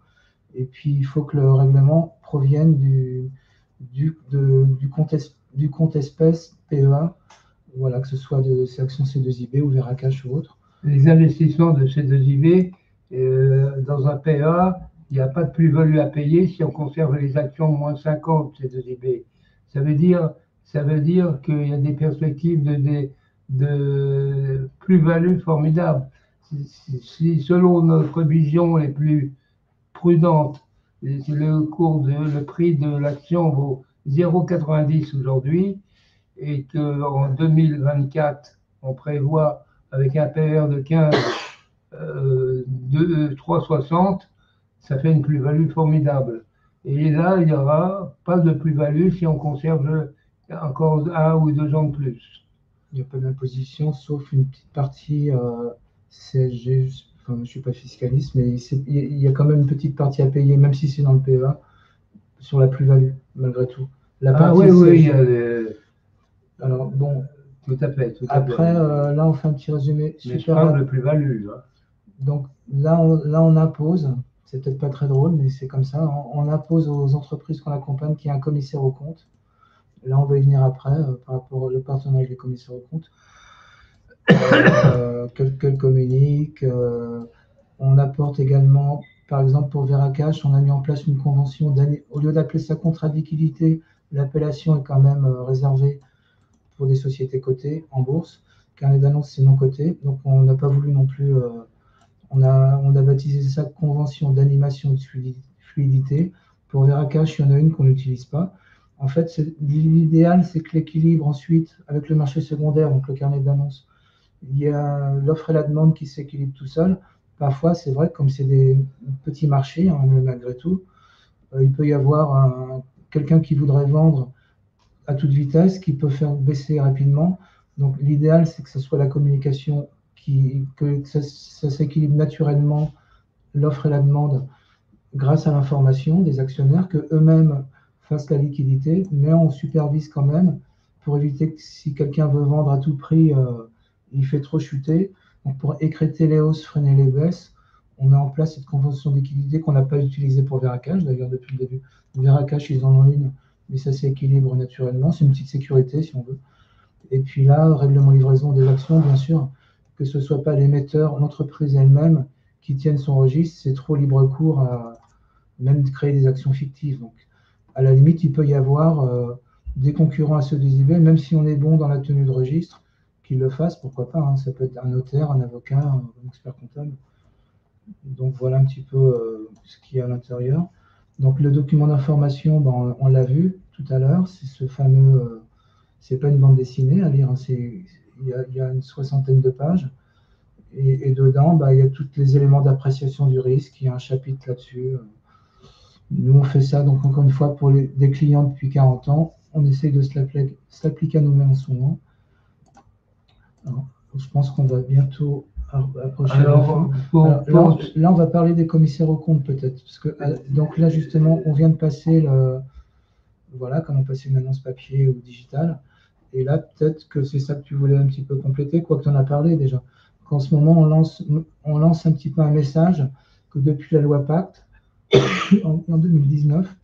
Et puis il faut que le règlement provienne du compte espèce PEA, voilà, que ce soit de ces actions C2IB ou Veracash ou autre. Les investissements de C2IB, dans un PEA, il n'y a pas de plus-value à payer si on conserve les actions moins 50 C2IB. Ça veut dire qu'il y a des perspectives de plus-value formidables. Si selon notre vision les plus prudentes, le prix de l'action vaut 0,90 aujourd'hui et qu'en 2024, on prévoit avec un PER de 15, 3,60, ça fait une plus-value formidable. Et là, il n'y aura pas de plus-value si on conserve encore 1 ou 2 ans de plus. Il n'y a pas d'imposition, sauf une petite partie CSG. Enfin, je ne suis pas fiscaliste, mais il y a quand même une petite partie à payer, même si c'est dans le PEA, sur la plus-value, malgré tout. La partie oui. Alors, bon. Tout à fait. Après, là, on fait un petit résumé. Mais je parle de plus-value. Hein. Donc, là, on impose, c'est peut-être pas très drôle, mais c'est comme ça, on impose aux entreprises qu'on accompagne qu'il y a un commissaire aux comptes. Là, on va y venir après, par rapport au partenariat avec les commissaires aux comptes. Qu'elle communique. On apporte également, par exemple, pour Veracash, on a mis en place une convention. Au lieu d'appeler ça contrat de liquidité, l'appellation est quand même réservée pour des sociétés cotées en bourse. Carnet d'annonce, c'est non coté. Donc, on n'a pas voulu non plus. On a baptisé ça convention d'animation de fluidité. Pour Veracash, il y en a une qu'on n'utilise pas. En fait, l'idéal, c'est que l'équilibre ensuite, avec le marché secondaire, donc le carnet d'annonce, il y a l'offre et la demande qui s'équilibrent tout seul. Parfois, c'est vrai, comme c'est des petits marchés, hein, malgré tout, il peut y avoir quelqu'un qui voudrait vendre à toute vitesse, qui peut faire baisser rapidement. Donc, l'idéal, c'est que ce soit la communication, que ça s'équilibre naturellement, l'offre et la demande, grâce à l'information des actionnaires, qu'eux-mêmes fassent la liquidité, mais on supervise quand même pour éviter que si quelqu'un veut vendre à tout prix, il fait trop chuter. Donc pour écrêter les hausses, freiner les baisses, on met en place cette convention de liquidité qu'on n'a pas utilisée pour Veracash, d'ailleurs depuis le début. Veracash, ils en ont une, mais ça s'équilibre naturellement. C'est une petite sécurité, si on veut. Et puis là, règlement livraison des actions, bien sûr, que ce ne soit pas l'émetteur, l'entreprise elle-même qui tienne son registre, c'est trop libre cours à même créer des actions fictives. Donc, à la limite, il peut y avoir des concurrents à C2IB, même si on est bon dans la tenue de registre, qu'ils le fassent, pourquoi pas. Hein. Ça peut être un notaire, un avocat, un expert comptable. Donc, voilà un petit peu ce qu'il y a à l'intérieur. Donc, le document d'information, ben, on l'a vu tout à l'heure, c'est ce fameux... c'est pas une bande dessinée à lire, hein, il y a une 60aine de pages. Et dedans, bah, il y a tous les éléments d'appréciation du risque. Il y a un chapitre là-dessus. Nous, on fait ça, donc encore une fois, pour des clients depuis 40 ans. On essaye de se l'appliquer à nous-mêmes en ce moment. Alors, je pense qu'on va bientôt approcher la fin. Là, on va parler des commissaires aux comptes peut-être. Parce que, donc là, justement, on vient de passer voilà, comme on passait une annonce papier ou digitale. Et là, peut-être que c'est ça que tu voulais un petit peu compléter, quoi que tu en as parlé déjà. Qu'en ce moment, on lance un petit peu un message que depuis la loi Pacte, en 2019,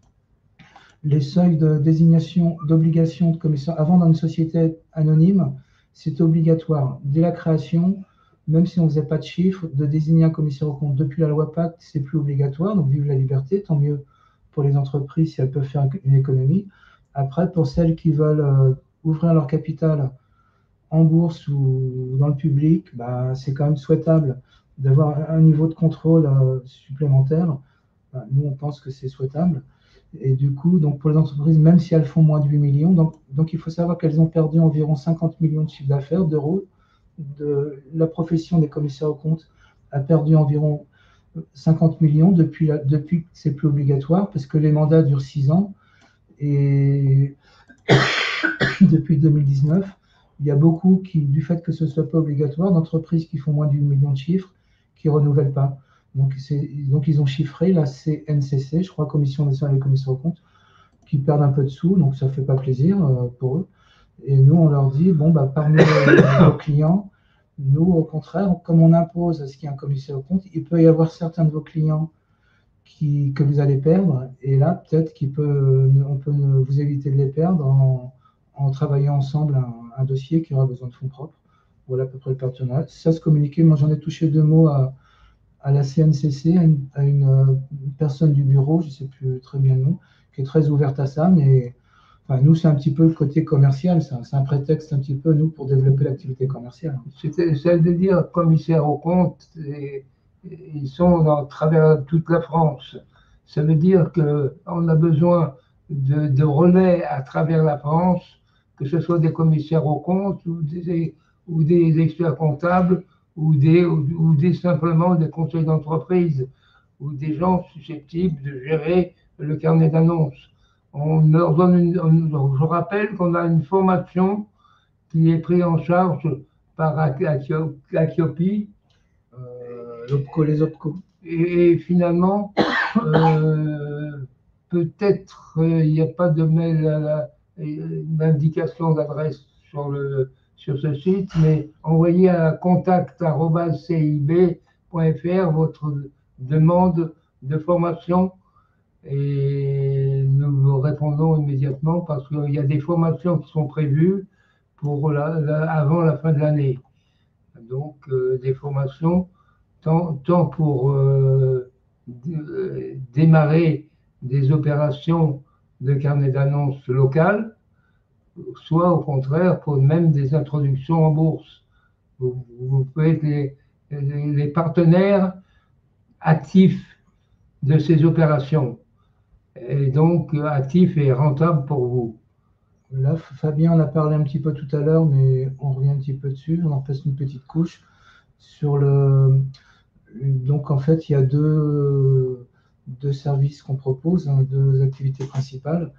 les seuils de désignation d'obligation de commissaire, avant dans une société anonyme, c'était obligatoire. Dès la création, même si on ne faisait pas de chiffres, de désigner un commissaire aux comptes. Depuis la loi Pacte, c'est plus obligatoire, donc vive la liberté, tant mieux pour les entreprises si elles peuvent faire une économie. Après, pour celles qui veulent ouvrir leur capital en bourse ou dans le public, bah, c'est quand même souhaitable d'avoir un niveau de contrôle supplémentaire. Bah, nous, on pense que c'est souhaitable. Et du coup, donc pour les entreprises, même si elles font moins de 8 millions, donc il faut savoir qu'elles ont perdu environ 50 millions de chiffre d'affaires d'euros. La profession des commissaires aux comptes a perdu environ 50 millions depuis que c'est plus obligatoire, parce que les mandats durent 6 ans. Et depuis 2019, il y a beaucoup du fait que ce ne soit pas obligatoire, d'entreprises qui font moins de 8 millions de chiffres, qui ne renouvellent pas. Donc, ils ont chiffré la CNCC, je crois, Commission nationale des commissaires aux comptes, qui perdent un peu de sous, donc ça ne fait pas plaisir pour eux. Et nous, on leur dit, bon, bah, parmi nos clients, nous, au contraire, comme on impose à ce qu'il y ait un commissaire aux comptes, il peut y avoir certains de vos clients que vous allez perdre, et là, peut-être on peut vous éviter de les perdre en travaillant ensemble un dossier qui aura besoin de fonds propres. Voilà à peu près le partenariat. Ça se communiquer, moi j'en ai touché 2 mots à la CNCC, à une personne du bureau, je ne sais plus très bien le nom, qui est très ouverte à ça, mais enfin, nous, c'est un petit peu le côté commercial, c'est un prétexte un petit peu, nous, pour développer l'activité commerciale. C'était celle de dire commissaire aux comptes, ils sont à travers toute la France. Ça veut dire qu'on a besoin de relais à travers la France, que ce soit des commissaires aux comptes ou des experts comptables ou simplement des conseils d'entreprise ou des gens susceptibles de gérer le carnet d'annonces. On leur donne je rappelle qu'on a une formation qui est prise en charge par Akiopi. Les OPCO. Et finalement, peut-être il n'y a pas de mail d'indication d'adresse sur ce site, mais envoyez à contact@cib.fr votre demande de formation et nous vous répondons immédiatement parce qu'il y a des formations qui sont prévues pour avant la fin de l'année. Donc des formations tant pour démarrer des opérations de carnet d'annonces locales, soit au contraire pour même des introductions en bourse. Vous pouvez être les partenaires actifs de ces opérations, et donc actifs et rentables pour vous. Là, Fabien en a parlé un petit peu tout à l'heure, mais on revient un petit peu dessus, on en passe une petite couche. Donc en fait, il y a deux services qu'on propose, hein, 2 activités principales.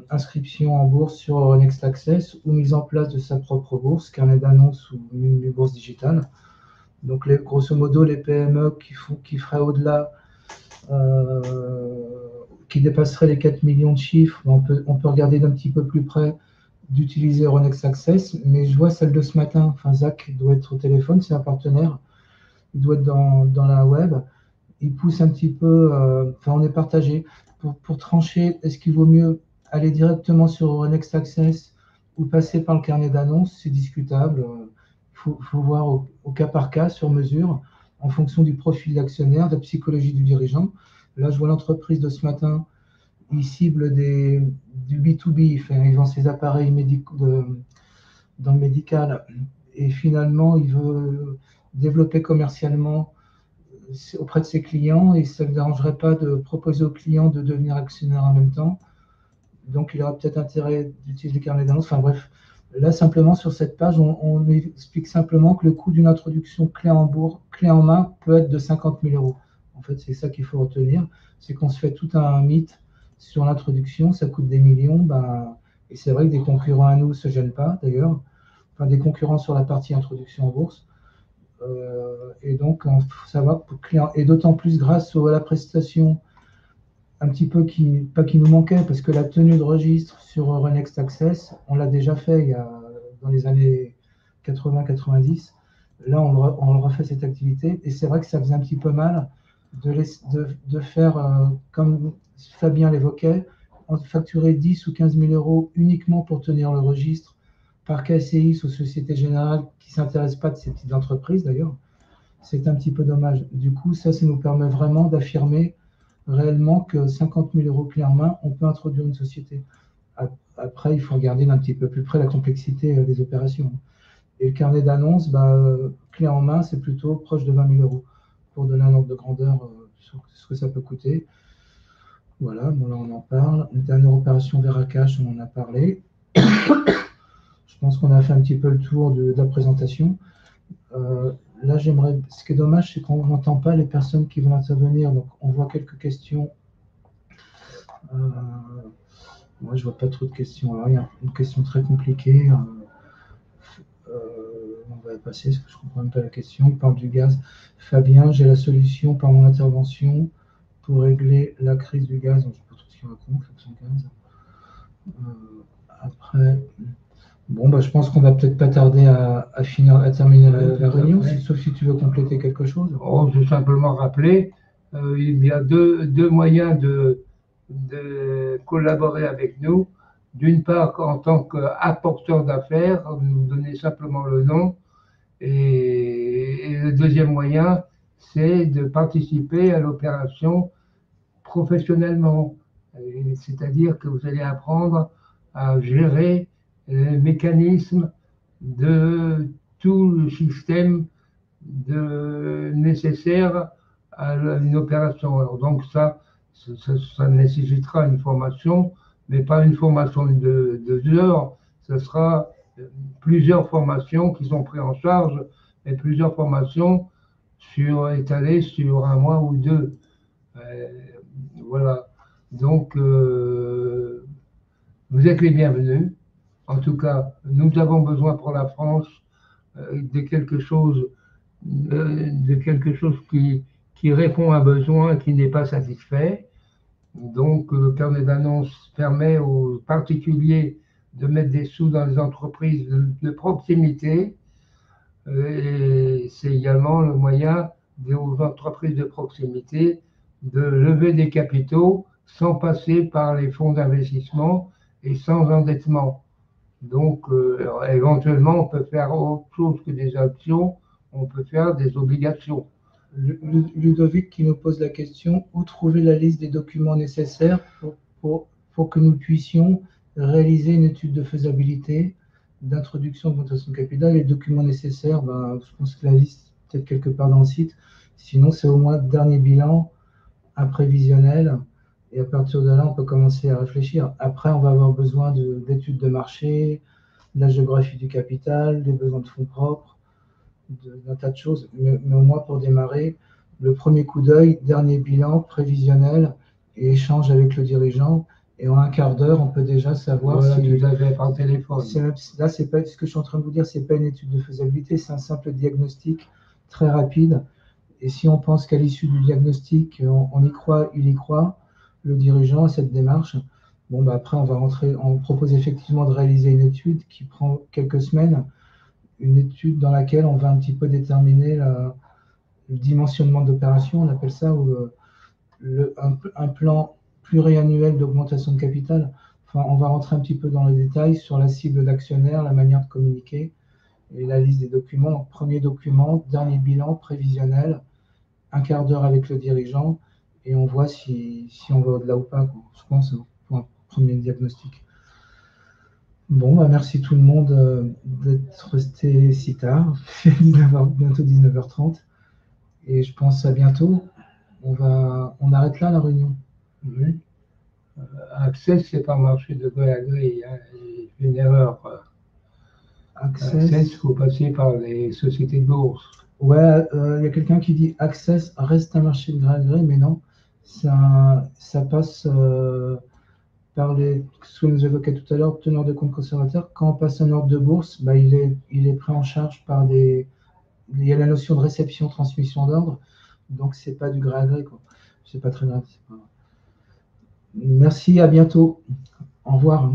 Inscription en bourse sur Euronext Access ou mise en place de sa propre bourse, carnet d'annonces ou une bourse digitale. Donc grosso modo, les PME qui feraient au-delà, qui dépasseraient les 4 millions de chiffres, on peut regarder d'un petit peu plus près d'utiliser Euronext Access, mais je vois celle de ce matin, enfin Zach doit être au téléphone, c'est un partenaire, il doit être dans la web, il pousse un petit peu, enfin on est partagé, pour trancher, est-ce qu'il vaut mieux aller directement sur Euronext Access ou passer par le carnet d'annonces, c'est discutable, il faut voir au cas par cas, sur mesure, en fonction du profil d'actionnaire, de la psychologie du dirigeant. Là, je vois l'entreprise de ce matin, il cible du B2B, il vend ses appareils médicaux dans le médical, et finalement, il veut développer commercialement auprès de ses clients, et ça ne dérangerait pas de proposer aux clients de devenir actionnaire en même temps. Donc, il aura peut-être intérêt d'utiliser le carnet d'annonces. Enfin bref, là, simplement, sur cette page, on explique simplement que le coût d'une introduction clé en main peut être de 50 000 €. fait, c'est ça qu'il faut retenir, c'est qu'on se fait tout un mythe sur l'introduction, ça coûte des millions, ben, et c'est vrai que des concurrents à nous ne se gênent pas, d'ailleurs, enfin, des concurrents sur la partie introduction en bourse. Et donc, il faut savoir que client, et d'autant plus grâce à la prestation un petit peu pas qui nous manquait, parce que la tenue de registre sur Euronext Access, on l'a déjà fait dans les années 80-90. Là, on le refait cette activité, et c'est vrai que ça faisait un petit peu mal de faire, comme Fabien l'évoquait, facturer 10 ou 15 000 euros uniquement pour tenir le registre par KCI ou Société Générale qui ne s'intéressent pas de ces petites entreprises d'ailleurs. C'est un petit peu dommage. Du coup, ça nous permet vraiment d'affirmer réellement que 50 000 euros clé en main, on peut introduire une société. Après, il faut regarder d'un petit peu plus près la complexité des opérations. Et le carnet d'annonces, clé en main, c'est plutôt proche de 20 000 euros pour donner un ordre de grandeur sur ce que ça peut coûter. Voilà, bon là on en parle. Une dernière opération Veracash, on en a parlé. Je pense qu'on a fait un petit peu le tour de la présentation. Là, ce qui est dommage, c'est qu'on n'entend pas les personnes qui veulent intervenir. Donc, on voit quelques questions. Moi, je vois pas trop de questions. Alors, il y a une question très compliquée. On va la passer parce que je ne comprends même pas la question. Il parle du gaz. Fabien, j'ai la solution par mon intervention pour régler la crise du gaz. Donc, je ne sais pas trop ce qu'il raconte. Après. Bon, je pense qu'on va peut-être pas tarder à terminer la réunion, sauf si tu veux compléter quelque chose. Oh, je veux simplement rappeler, il y a deux moyens de collaborer avec nous. D'une part, en tant qu'apporteur d'affaires, nous donner simplement le nom. Et le deuxième moyen, c'est de participer à l'opération professionnellement. C'est-à-dire que vous allez apprendre à gérer les mécanismes de tout le système nécessaire à une opération. Alors donc ça nécessitera une formation, mais pas une formation de 2 heures, ce sera plusieurs formations qui sont prises en charge, et plusieurs formations étalées sur 1 mois ou 2. Voilà. Donc, vous êtes les bienvenus. En tout cas, nous avons besoin pour la France de quelque chose qui répond à un besoin qui n'est pas satisfait. Donc, le carnet d'annonces permet aux particuliers de mettre des sous dans les entreprises de proximité. Et c'est également le moyen aux entreprises de proximité de lever des capitaux sans passer par les fonds d'investissement et sans endettement. Donc, éventuellement, on peut faire autre chose que des actions, on peut faire des obligations. Ludovic qui nous pose la question, où trouver la liste des documents nécessaires pour que nous puissions réaliser une étude de faisabilité, d'introduction de augmentation de capital. Les documents nécessaires, je pense que la liste est peut-être quelque part dans le site. Sinon, c'est au moins dernier bilan, un prévisionnel. Et à partir de là, on peut commencer à réfléchir. Après, on va avoir besoin d'études de marché, de la géographie du capital, des besoins de fonds propres, d'un tas de choses. Mais au moins, pour démarrer, le premier coup d'œil, dernier bilan, prévisionnel et échange avec le dirigeant. Et en 1/4 d'heure, on peut déjà savoir si vous avez par téléphone. Là, c'est pas ce que je suis en train de vous dire, c'est pas une étude de faisabilité, c'est un simple diagnostic très rapide. Et si on pense qu'à l'issue du diagnostic, on y croit, il y croit, le dirigeant à cette démarche, après on propose effectivement de réaliser une étude qui prend quelques semaines, une étude dans laquelle on va un petit peu déterminer le dimensionnement d'opération, on appelle ça, ou un plan pluriannuel d'augmentation de capital. Enfin, on va rentrer un petit peu dans les détails sur la cible d'actionnaire, la manière de communiquer et la liste des documents. Donc, premier document, dernier bilan prévisionnel, 1/4 d'heure avec le dirigeant, et on voit si on va au-delà ou pas, je pense, pour un premier diagnostic. Bon, merci tout le monde d'être resté si tard, bientôt 19h30, et je pense à bientôt. On arrête là la réunion. Oui. Access, c'est pas marché de gré à gré, hein, une erreur. Access, il faut passer par les sociétés de bourse. Ouais, il y a quelqu'un qui dit Access reste un marché de gré à gré, mais non, ça passe par ce que nous évoquions tout à l'heure, teneur de compte conservateur. Quand on passe un ordre de bourse, bah, il est pris en charge par il y a la notion de réception, transmission d'ordre, donc c'est pas du gré à gré, quoi. C'est pas très grave. Merci, à bientôt. Au revoir.